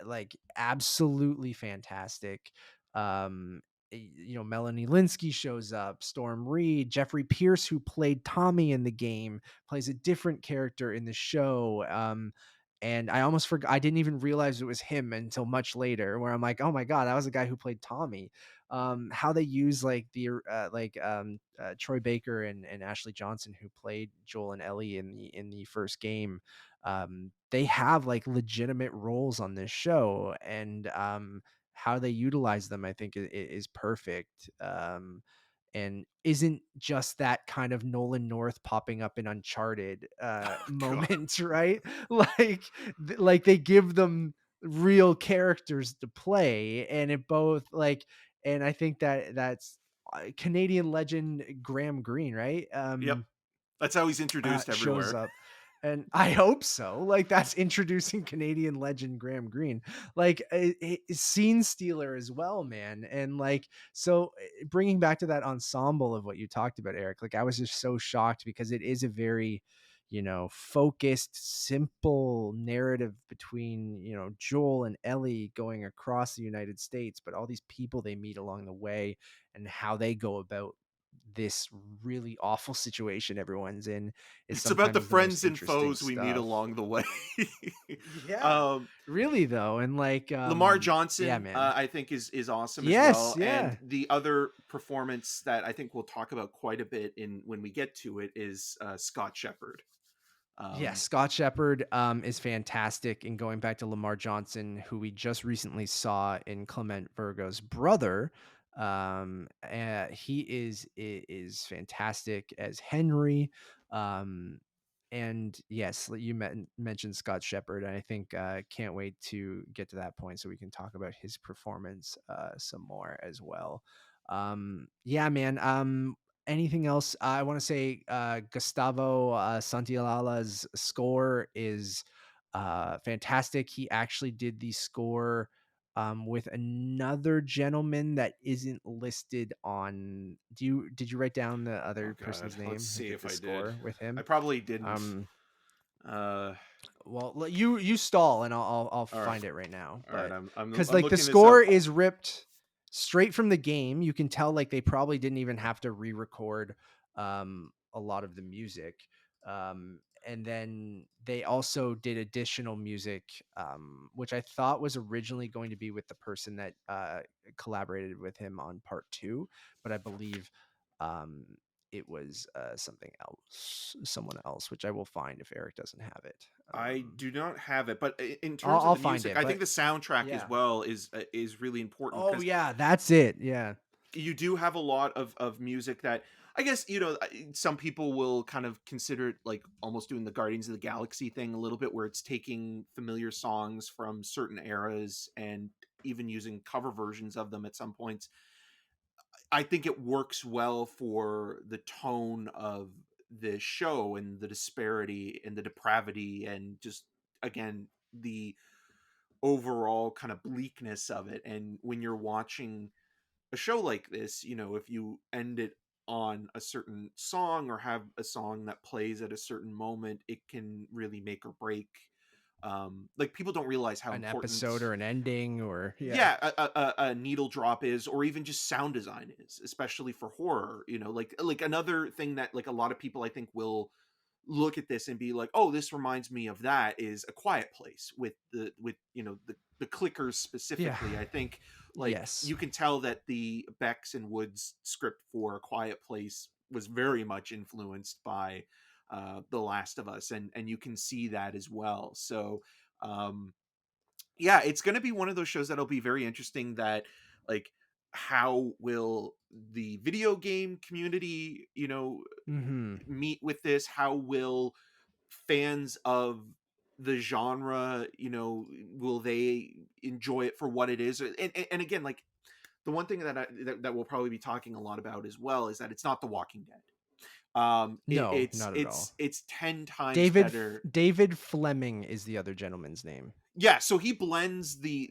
like absolutely fantastic. Melanie Linsky shows up, Storm Reed, Jeffrey Pierce, who played Tommy in the game, plays a different character in the show. And I almost forgot, I didn't even realize it was him until much later, where I'm like, oh my God, that was the guy who played Tommy. How they use like Troy Baker and Ashley Johnson, who played Joel and Ellie in the first game. They have like legitimate roles on this show, and how they utilize them, I think, is perfect. And isn't just that kind of Nolan North popping up in Uncharted Oh, God. moment, right? Like they give them real characters to play, and it both like, and I think that's Canadian legend Graham Greene, right? Yep. That's how he's introduced Shows everywhere. up. And I hope so. Like, that's introducing Canadian legend Graham Greene, like a scene stealer as well, man. And like, so bringing back to that ensemble of what you talked about, Eric, like I was just so shocked because it is a very, focused, simple narrative between, Joel and Ellie going across the United States, but all these people they meet along the way and how they go about this really awful situation everyone's in is It's about the sometimes the most friends and interesting foes we meet stuff. along the way. Yeah, um, really though. And like, Lamar yeah, Johnson, man. I think is awesome as Yes, well. And yeah. the other performance that I think we'll talk about quite a bit in when we get to it is Scott Shepherd. Yeah, Um, Scott Shepherd is fantastic. And going back to Lamar Johnson, who we just recently saw in Clement Virgo's brother, he is fantastic as Henry. Um, and yes, you mentioned Scott Shepherd, and I think can't wait to get to that point so we can talk about his performance some more as well. Yeah, man. Anything else? I want to say Gustavo Santaolall's score is fantastic. He actually did the score with another gentleman that isn't listed on. Did you write down the oh other God, person's let's name who see did if the I did. score with I him? probably didn't. Um, Uh, well, you stall and I'll all right, find it right now. all right. But I'm because I'm like the looking this score up. is ripped straight from the game, you can tell like they probably didn't even have to re-record a lot of the music. And then they also did additional music, which I thought was originally going to be with the person that collaborated with him on part two, but I believe um, it was someone else, which I will find if Eric doesn't have it. I do not have it, but in I'll, terms of I'll the find music, it, I think but the soundtrack as yeah. well is really important Oh because yeah, that's it. Yeah. you do have a lot of music that I guess some people will kind of consider it like almost doing the Guardians of the Galaxy thing a little bit, where it's taking familiar songs from certain eras and even using cover versions of them at some points. I think it works well for the tone of the show and the disparity and the depravity and just again the overall kind of bleakness of it. And when you're watching a show like this, if you end it on a certain song or have a song that plays at a certain moment, it can really make or break. Like people don't realize how An important, episode or an ending or yeah. yeah, a needle drop is, or even just sound design is, especially for horror. Like another thing that like a lot of people I think will look at this and be like, oh, this reminds me of that, is A Quiet Place with the clickers Yeah. specifically. I think like Yes. you can tell that the Becks and Woods script for A Quiet Place was very much influenced by The Last of Us, and you can see that as well. So um, yeah, it's going to be one of those shows that'll be very interesting. That like, how will the video game community, Hmm. meet with this? How will fans of the genre, will they enjoy it for what it is? And again, like, the one thing that we'll probably be talking a lot about as well is that it's not The Walking Dead. No, not at all. It's 10 times better. David Fleming is the other gentleman's name. Yeah, so he blends the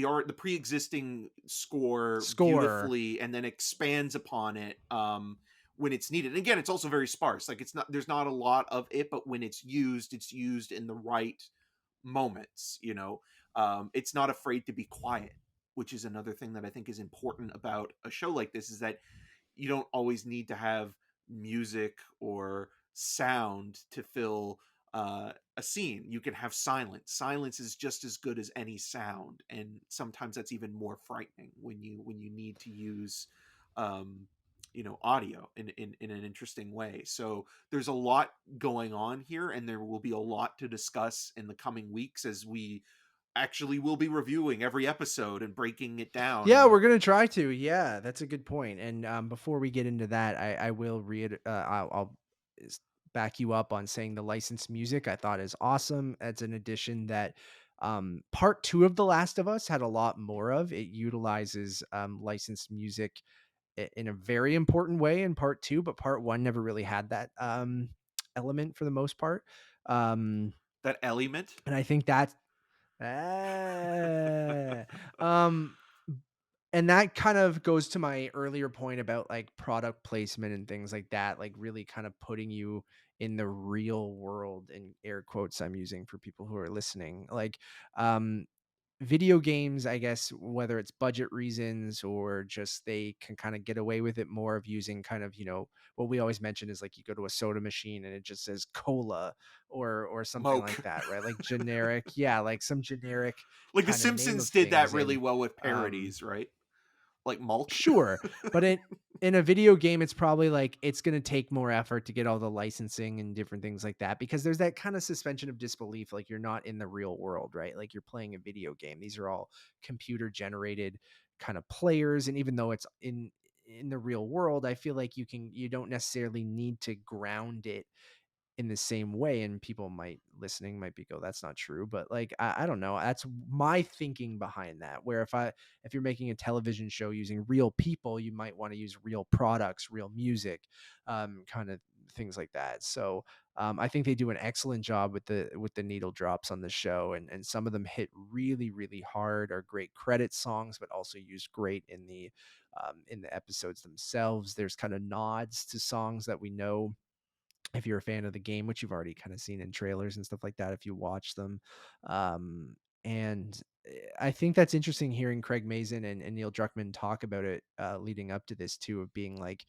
art, the pre-existing score Score. beautifully, and then expands upon it when it's needed. And again, it's also very sparse. Like, there's not a lot of it, but when it's used in the right moments. It's not afraid to be quiet, which is another thing that I think is important about a show like this, is that you don't always need to have music or sound to fill a scene. You can have silence. Silence is just as good as any sound, and sometimes that's even more frightening when you need to use um, audio in an interesting way. So there's a lot going on here, and there will be a lot to discuss in the coming weeks, as we actually will be reviewing every episode and breaking it down. Yeah, And we're gonna try to. Yeah, that's a good point. And before we get into that, I will read. I'll back you up on saying the licensed music I thought is awesome. It's an addition that part two of The Last of Us had a lot more of. It utilizes licensed music in a very important way in part two, but part one never really had that element for the most part. Um, that element. and I think that Ah, um, and that kind of goes to my earlier point about like product placement and things like that, like really kind of putting you in the real world, in air quotes I'm using for people who are listening. Like, um, video games, I guess, whether it's budget reasons or just they can kind of get away with it more of using kind of, what we always mention is like you go to a soda machine and it just says cola or something like Moke. that, right? Like generic, yeah, like some generic Like, The kind of name Simpsons of did that things. really And well with um parodies, right? Like Mulk. sure, but in a video game, it's probably like it's going to take more effort to get all the licensing and different things like that, because there's that kind of suspension of disbelief, like you're not in the real world, right? Like you're playing a video game. These are all computer generated kind of players, and even though it's in the real world, I feel like you don't necessarily need to ground it in the same way. And people might be go, that's not true, but like I don't know, that's my thinking behind that, where if you're making a television show using real people, you might want to use real products, real music, kind of things like that. So I think they do an excellent job with the needle drops on the show, and some of them hit really really hard, are great credit songs, but also used great in the episodes themselves. There's kind of nods to songs that we know if you're a fan of the game, which you've already kind of seen in trailers and stuff like that if you watch them. Um, and I think that's interesting hearing Craig Mazin and Neil Druckmann talk about it leading up to this too, of being like,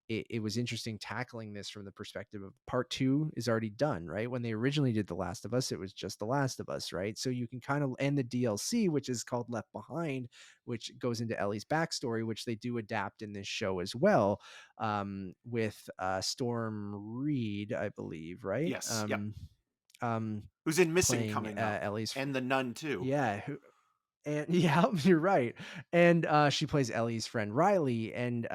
it was interesting tackling this from the perspective of part two is already done, right? When they originally did The Last of Us, it was just The Last of Us, right? So you can kind of end the DLC, which is called Left Behind, which goes into Ellie's backstory, which they do adapt in this show as well, with Storm Reed, I believe, right? Yes. Yep. Um, Who's in Missing playing coming up, Ellie's, and The Nun too. yeah, and yeah, you're right. And she plays Ellie's friend Riley. And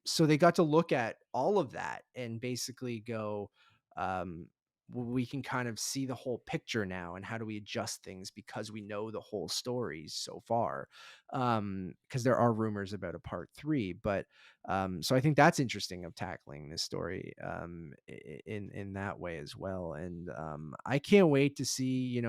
so they got to look at all of that and basically go, um, we can kind of see the whole picture now, and how do we adjust things because we know the whole story so far. Because there are rumors about a part three, but so I think that's interesting of tackling this story in that way as well. And I can't wait to see,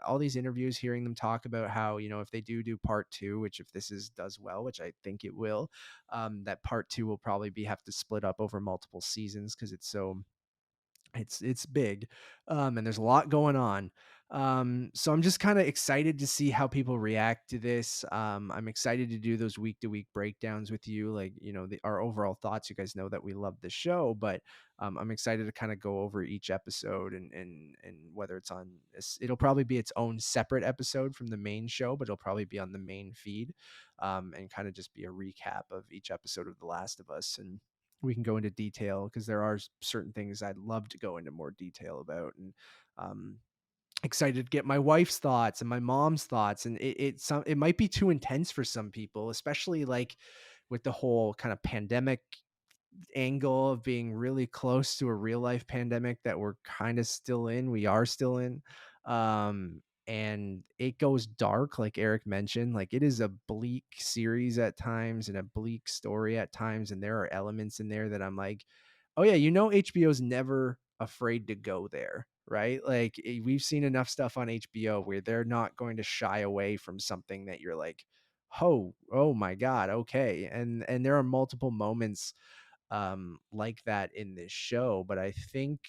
all these interviews, hearing them talk about how, if they do part two, which if this is does well, which I think it will, that part two will probably have to split up over multiple seasons, because it's big, and there's a lot going on. So I'm just kind of excited to see how people react to this. I'm excited to do those week to week breakdowns with you, like, our overall thoughts. You guys know that we love the show, but I'm excited to kind of go over each episode, and whether it's it'll probably be its own separate episode from the main show, but it'll probably be on the main feed, and kind of just be a recap of each episode of The Last of Us. And we can go into detail, because there are certain things I'd love to go into more detail about. And um, excited to get my wife's thoughts and my mom's thoughts. And it might be too intense for some people, especially like with the whole kind of pandemic angle of being really close to a real life pandemic that we're kind of still in. We are still in. And it goes dark, like Eric mentioned. Like, it is a bleak series at times and a bleak story at times. And there are elements in there that I'm like, oh yeah, HBO's never afraid to go there, right? Like, we've seen enough stuff on HBO where they're not going to shy away from something that you're like, oh my God, okay. And there are multiple moments like that in this show. But I think,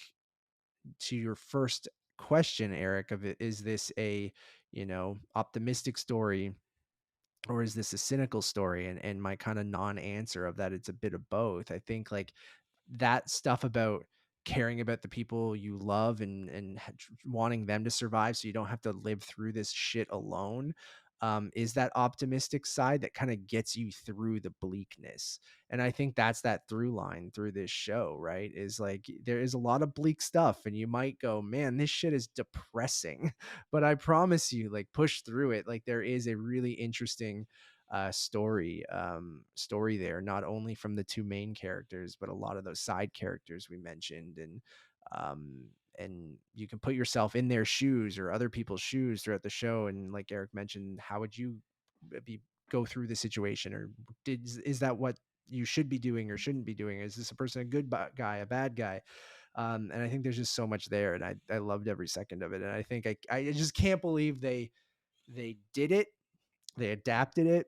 to your first question, Eric, of it, is this a, optimistic story, or is this a cynical story? And my kind of non-answer of that, it's a bit of both. I think, like, that stuff about caring about the people you love and wanting them to survive so you don't have to live through this shit alone, is that optimistic side that kind of gets you through the bleakness. And I think that's that through line through this show, right? Is like, there is a lot of bleak stuff and you might go, man, this shit is depressing. But I promise you, like, push through it. Like, there is a really interesting story there, not only from the two main characters, but a lot of those side characters we mentioned. And you can put yourself in their shoes or other people's shoes throughout the show. And like Eric mentioned, how would you be go through the situation? Or is that what you should be doing or shouldn't be doing? Is this a person a good guy, a bad guy? And I think there's just so much there, and I loved every second of it. And I think I just can't believe they did it. They adapted it.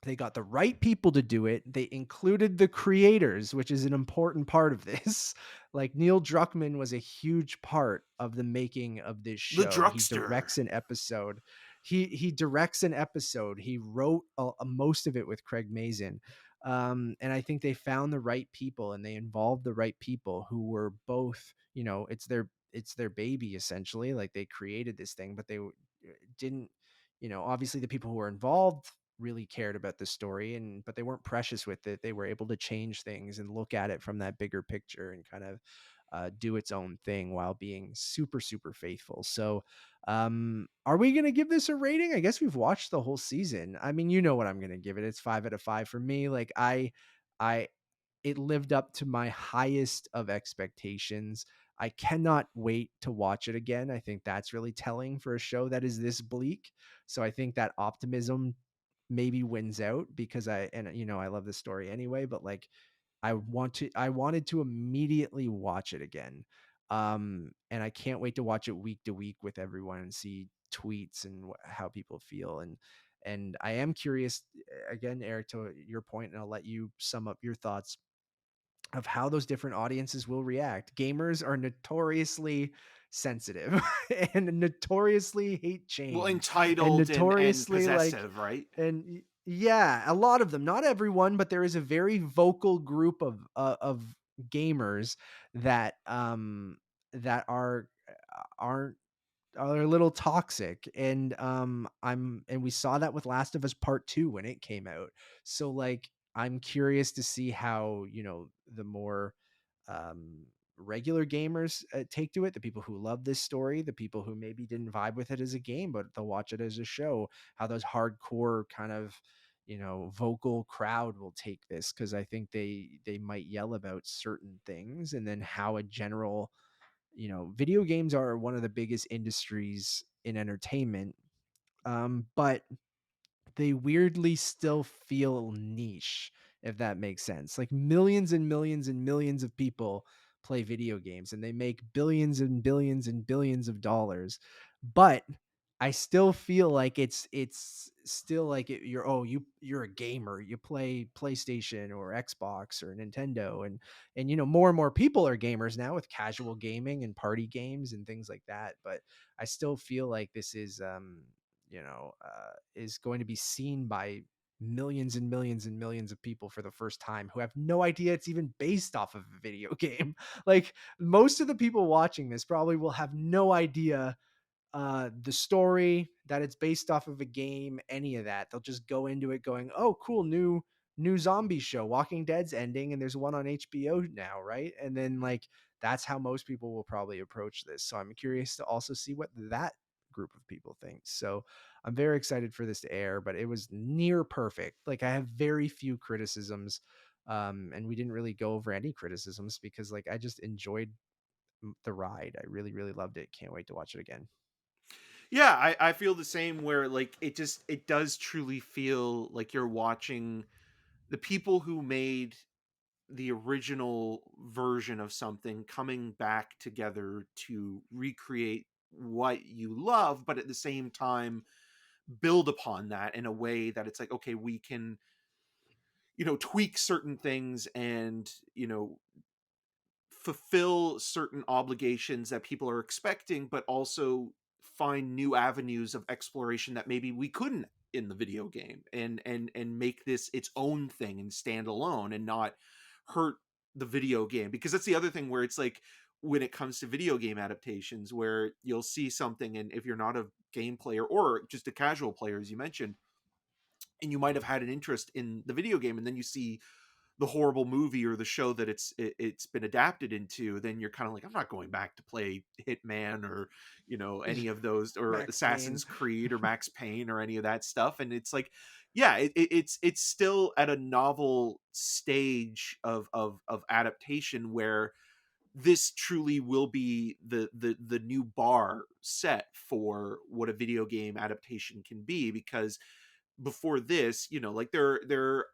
They got the right people to do it. They included the creators, which is an important part of this. Like, Neil Druckmann was a huge part of the making of this The show. He Druckster. directs an episode. He directs an episode. He wrote most of it with Craig Mazin. And I think they found the right people and they involved the right people who were both, it's their baby essentially. Like, they created this thing, but they didn't, obviously the people who were involved really cared about the story, but they weren't precious with it. They were able to change things and look at it from that bigger picture and kind of do its own thing while being super super faithful. So are we going to give this a rating? I guess we've watched the whole season. I mean, you know what I'm going to give it. It's 5 out of 5 for me. Like, I it lived up to my highest of expectations. I cannot wait to watch it again. I think that's really telling for a show that is this bleak. So I think that optimism maybe wins out, because I love the story anyway, but like, I wanted to immediately watch it again. And I can't wait to watch it week to week with everyone and see tweets and how people feel. And I am curious, again, Eric, to your point, and I'll let you sum up your thoughts of how those different audiences will react. Gamers are notoriously sensitive and notoriously hate Well, change and entitled and notoriously, like, possessive, right? yeah, a lot of them, not everyone, but there is a very vocal group of gamers that that aren't are a little toxic. And we saw that with Last of Us Part 2 when it came out. So like, I'm curious to see how, the more um regular gamers take to it, the people who love this story, the people who maybe didn't vibe with it as a game but they'll watch it as a show, how those hardcore kind of, vocal crowd will take this, because I think they might yell about certain things. And then how a general, video games are one of the biggest industries in entertainment, but they weirdly still feel niche, if that makes sense. Like, millions and millions and millions of people play video games and they make billions and billions and billions of dollars. But I still feel like it's still like you're a gamer. You play PlayStation or Xbox or Nintendo, and more and more people are gamers now with casual gaming and party games and things like that. But I still feel like this is going to be seen by millions and millions and millions of people for the first time, who have no idea it's even based off of a video game. Like, most of the people watching this probably will have no idea the story, that it's based off of a game, any of that. They'll just go into it going, oh, cool, new new zombie show. Walking Dead's ending, and there's one on HBO now, right? And then like that's how most people will probably approach this. So I'm curious to also see what that group of people thinks. So I'm very excited for this to air, but it was near perfect. Like I have very few criticisms. And we didn't really go over any criticisms because like I just enjoyed the ride. I really, really loved it. Can't wait to watch it again. Yeah, I feel the same where like it does truly feel like you're watching the people who made the original version of something coming back together to recreate what you love, but at the same time build upon that in a way that it's like, okay, we can, tweak certain things and, fulfill certain obligations that people are expecting, but also find new avenues of exploration that maybe we couldn't in the video game, and make this its own thing and stand alone and not hurt the video game. Because that's the other thing where it's like, when it comes to video game adaptations, where you'll see something, and if you're not a game player or just a casual player, as you mentioned, and you might have had an interest in the video game, and then you see the horrible movie or the show that it's been adapted into, then you're kind of like, I'm not going back to play Hitman or any of those, or Max Payne. Assassin's Creed or Max Payne or any of that stuff. And it's like, yeah, it's still at a novel stage of adaptation where this truly will be the new bar set for what a video game adaptation can be. Because before this, like there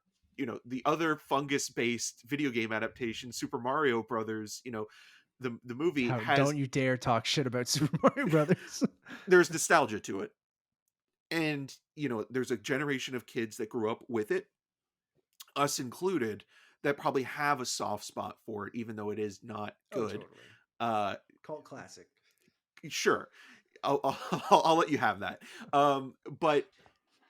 the other fungus based video game adaptation, Super Mario Brothers, the movie How has, don't you dare talk shit about Super Mario Brothers. there's nostalgia to it. And there's a generation of kids that grew up with it, us included, that probably have a soft spot for it, even though it is not Oh, good. totally. uh Cult classic. sure, I'll let you have that.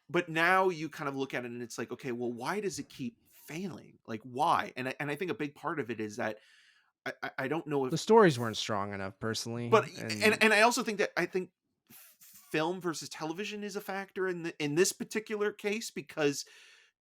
But now you kind of look at it and it's like, okay, well, why does it keep failing? Like, why? And I think a big part of it is that I don't know if, The stories weren't strong enough personally, but and and I also think that, I think film versus television is a factor in this particular case, because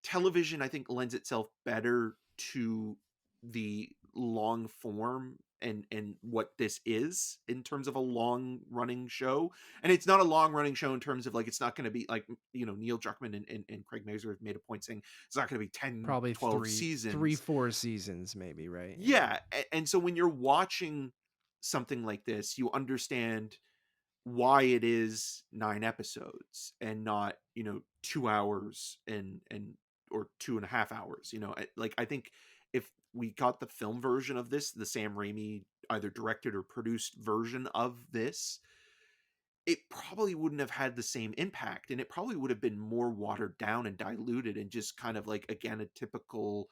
television, I think, lends itself better to the long form, and what this is in terms of a long running show. And it's not a long running show in terms of like, it's not going to be like, Neil Druckmann and Craig Mazur have made a point saying it's not going to be 10, probably 12 three, seasons. 4 seasons maybe, right? Yeah. Yeah. And so when you're watching something like this, you understand why it is 9 episodes and not 2 hours and or 2.5 hours. Like, I think if we got the film version of this, the Sam Raimi either directed or produced version of this, it probably wouldn't have had the same impact, and it probably would have been more watered down and diluted, and just kind of like, again, a typical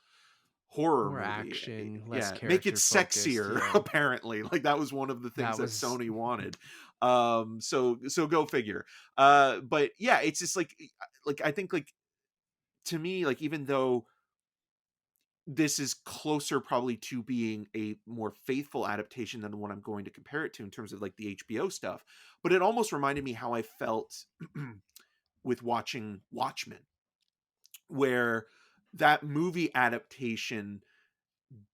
horror More movie. action, less Yeah, make it character focused. sexier. Yeah. Apparently, like, that was one of the things That that was Sony wanted. So go figure. But yeah, it's just like I think, like, to me, like, even though this is closer probably to being a more faithful adaptation than what I'm going to compare it to in terms of like the HBO stuff, but it almost reminded me how I felt with watching Watchmen, where that movie adaptation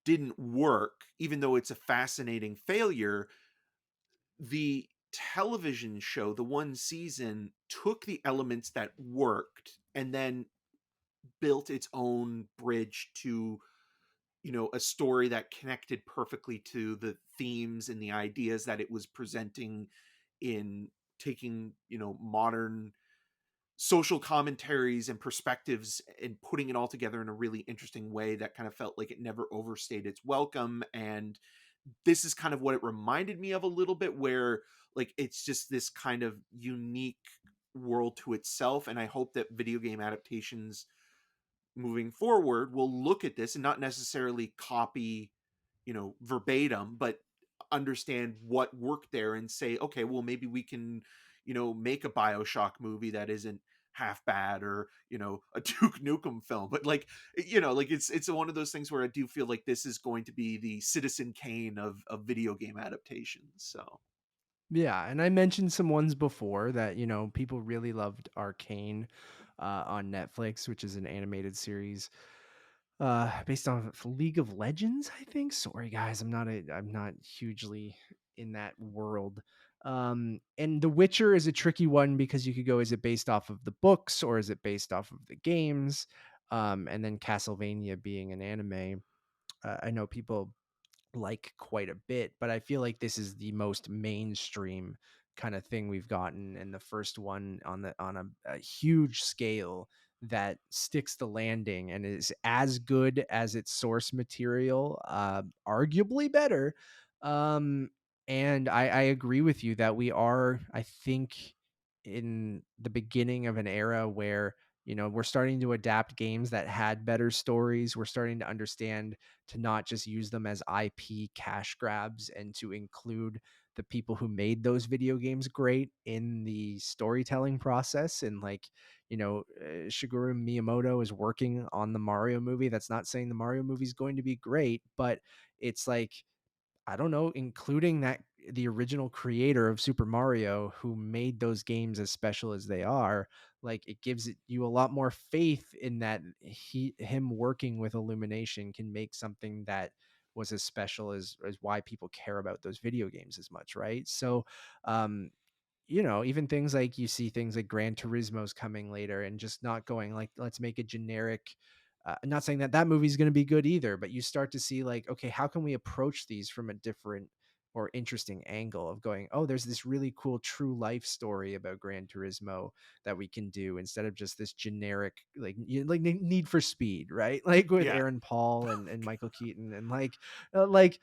didn't work, even though it's a fascinating failure. The television show, the one season, took the elements that worked and then built its own bridge to, a story that connected perfectly to the themes and the ideas that it was presenting, in taking, modern social commentaries and perspectives and putting it all together in a really interesting way that kind of felt like it never overstayed its welcome. And this is kind of what it reminded me of a little bit, where like, it's just this kind of unique world to itself. And I hope that video game adaptations moving forward will look at this and not necessarily copy, verbatim, but understand what worked there and say, okay, well, maybe we can, make a BioShock movie that isn't half bad, or, a Duke Nukem film. But like, like, it's one of those things where I do feel like this is going to be the Citizen Kane of video game adaptations. So Yeah, and I mentioned some ones before that, people really loved Arcane on Netflix, which is an animated series. based on League of Legends, I think. Sorry guys, I'm not hugely in that world. And The Witcher is a tricky one because you could go, is it based off of the books or is it based off of the games? And then Castlevania being an anime, I know people like quite a bit, but I feel like this is the most mainstream kind of thing we've gotten, and the first one on a huge scale that sticks the landing and is as good as its source material, arguably better. Um, and I agree with you that we are, I think, in the beginning of an era where, you know, we're starting to adapt games that had better stories. We're starting to understand to not just use them as IP cash grabs and to include the people who made those video games great in the storytelling process. And like, you know, Shigeru Miyamoto is working on the Mario movie. That's not saying the Mario movie is going to be great, but it's like, I don't know, including that the original creator of Super Mario who made those games as special as they are, like it gives you a lot more faith in that him working with Illumination can make something that was as special as why people care about those video games as much, right? So um you know, even things like you see things like Gran Turismo's coming later and just not going like, let's make a generic. Not saying that that movie's going to be good either, but you start to see like, okay, how can we approach these from a different or interesting angle of going, oh, there's this really cool true life story about Gran Turismo that we can do instead of just this generic, like, like Need for Speed, right? Like with Yeah. Aaron Paul and Michael Keaton and like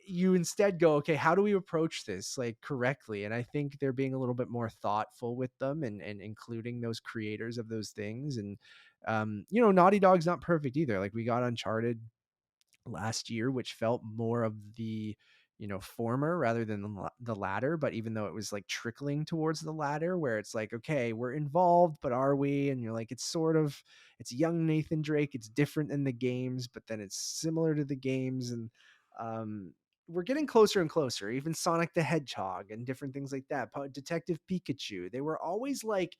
you instead go, okay, how do we approach this like correctly? And I think they're being a little bit more thoughtful with them and including those creators of those things. And you know, Naughty Dog's not perfect either. Like we got Uncharted last year, which felt more of the, you know, former rather than the latter. But even though it was like trickling towards the latter, where it's like, okay, we're involved, but are we? And you're like, it's sort of, it's young Nathan Drake. It's different than the games, but then it's similar to the games. And um, we're getting closer and closer. Even Sonic the Hedgehog and different things like that. Detective Pikachu. They were always like,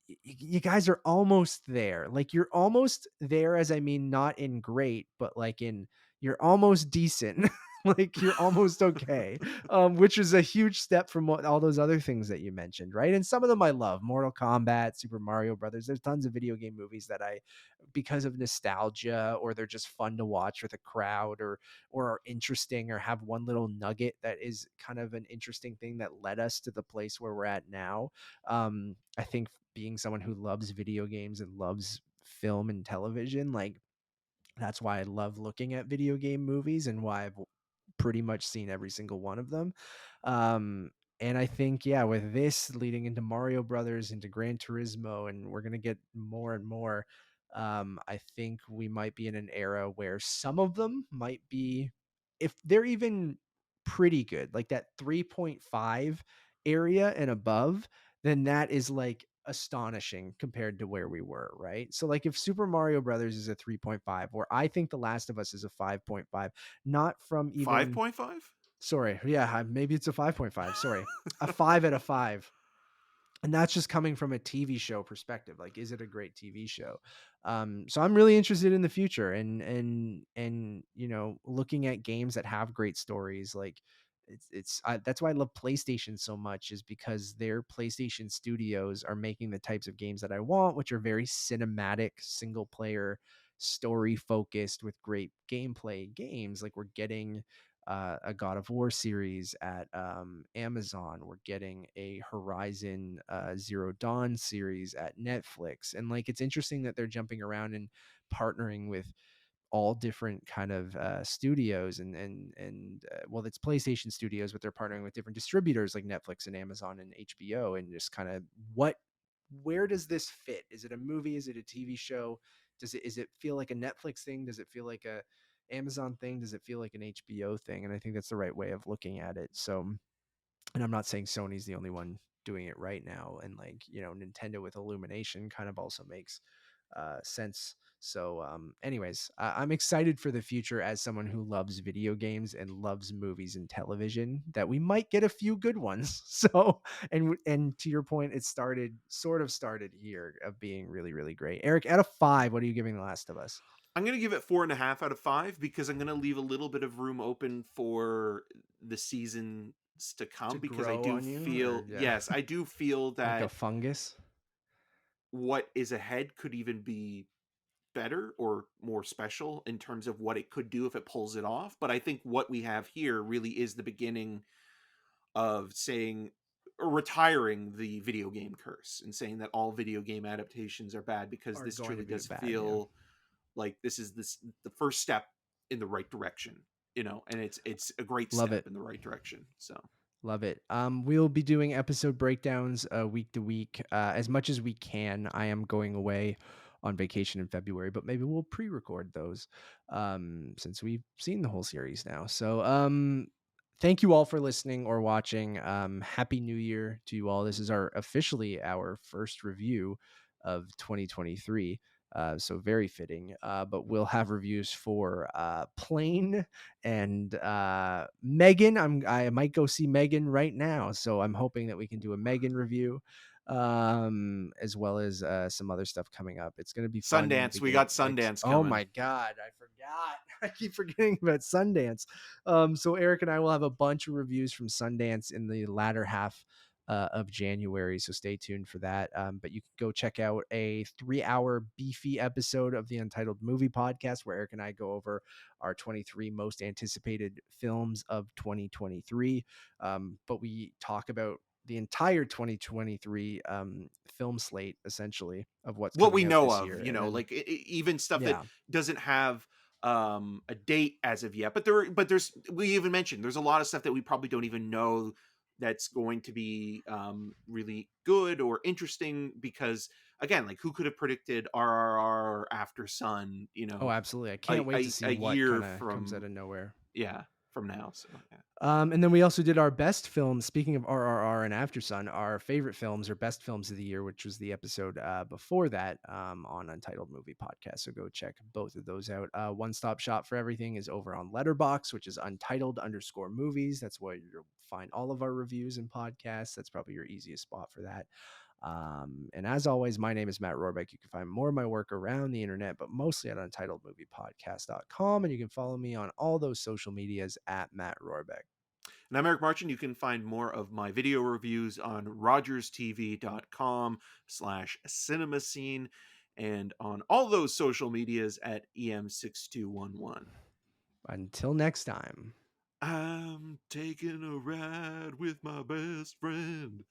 you guys are almost there. Like you're almost there, as I mean, not in great, but like in you're almost decent. Like you're almost okay. Which is a huge step from what all those other things that you mentioned, right? And some of them I love. Mortal Kombat, Super Mario Brothers. There's tons of video game movies that I, because of nostalgia, or they're just fun to watch with a crowd, or are interesting, or have one little nugget that is kind of an interesting thing that led us to the place where we're at now. I think being someone who loves video games and loves film and television, like that's why I love looking at video game movies and why I've pretty much seen every single one of them. Um, and I think, yeah, with this leading into Mario Brothers, into Gran Turismo, and we're gonna get more and more. I think we might be in an era where some of them might be, if they're even pretty good, like that 3.5 area and above, then that is like astonishing compared to where we were, right? So like if Super Mario Brothers is a 3.5, or I think The Last of Us is a 5.5, not from even 5.5? sorry, yeah, maybe it's a 5.5, sorry. A 5 out of 5. And that's just coming from a TV show perspective. Like, is it a great TV show? So I'm really interested in the future, and you know, looking at games that have great stories. Like, that's why I love PlayStation so much, is because their PlayStation studios are making the types of games that I want, which are very cinematic, single player, story focused with great gameplay games. Like we're getting a God of War series at Amazon. We're getting a Horizon Zero Dawn series at Netflix. And like it's interesting that they're jumping around and partnering with all different kind of studios and well, it's PlayStation studios, but they're partnering with different distributors like Netflix and Amazon and HBO, and just kind of what, where does this fit? Is it a movie? Is it a TV show? Is it feel like a Netflix thing? Does it feel like a Amazon thing? Does it feel like an HBO thing? And I think that's the right way of looking at it. So, and I'm not saying Sony's the only one doing it right now. And like, you know, Nintendo with Illumination kind of also makes sense. So, anyways, I'm excited for the future as someone who loves video games and loves movies and television, that we might get a few good ones. So, and to your point, it started sort of started here of being really, really great. Eric, out of 5, what are you giving The Last of Us? I'm gonna give it 4.5 out of 5 because I'm gonna leave a little bit of room open for the seasons to To come, because I grow do on you, or feel, yeah, yes, I do feel like a that fungus. what is ahead could even be better or more special in terms of what it could do if it pulls it off. But I think what we have here really is the beginning of saying, or retiring the video game curse, and saying that all video game adaptations are bad, because Are this going to truly be does bad, yeah. feel like this is the first step in the right direction, and it's a great Love step it. in the right direction. So Love it. We'll be doing episode breakdowns week to week as much as we can. I am going away on vacation in February, but maybe we'll pre-record those since we've seen the whole series now. So thank you all for listening or watching. Happy New Year to you all. This is officially our first review of 2023. So very fitting. But we'll have reviews for Plane and Megan. I might go see Megan right now, so I'm hoping that we can do a Megan review, as well as some other stuff coming up. It's going to be fun to Sundance, we get. got Sundance Oh coming. my god, I forgot. I keep forgetting about Sundance. So Eric and I will have a bunch of reviews from Sundance in the latter half of January. So stay tuned for that. But you can go check out a 3-hour beefy episode of the Untitled Movie Podcast where Eric and I go over our 23 most anticipated films of 2023. But we talk about the entire 2023 film slate, essentially, of what's What we coming out know this of, year. And then, like even stuff that yeah. doesn't have a date as of yet, but there's we even mentioned there's a lot of stuff that we probably don't even know that's going to be really good or interesting, because again, like, who could have predicted RRR After Sun, Oh, absolutely. I a, can't wait to a, see a what year kind of comes out from, of nowhere. yeah, from now. So yeah. And then we also did our best films. Speaking of RRR and After Sun, our favorite films or best films of the year, which was the episode before that on Untitled Movie Podcast. So go check both of those out. One stop shop for everything is over on Letterbox, which is Untitled_movies. That's where you'll find all of our reviews and podcasts. That's probably your easiest spot for that. And as always, my name is Matt Rohrbeck. You can find more of my work around the internet, but mostly at untitledmoviepodcast.com. And you can follow me on all those social medias at Matt Rohrbeck. And I'm Eric Marchand. You can find more of my video reviews on rogerstv.com/cinema scene, and on all those social medias at EM6211. Until next time. I'm taking a ride with my best friend.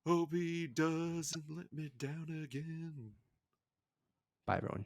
Hope he doesn't let me down again. Bye, everyone.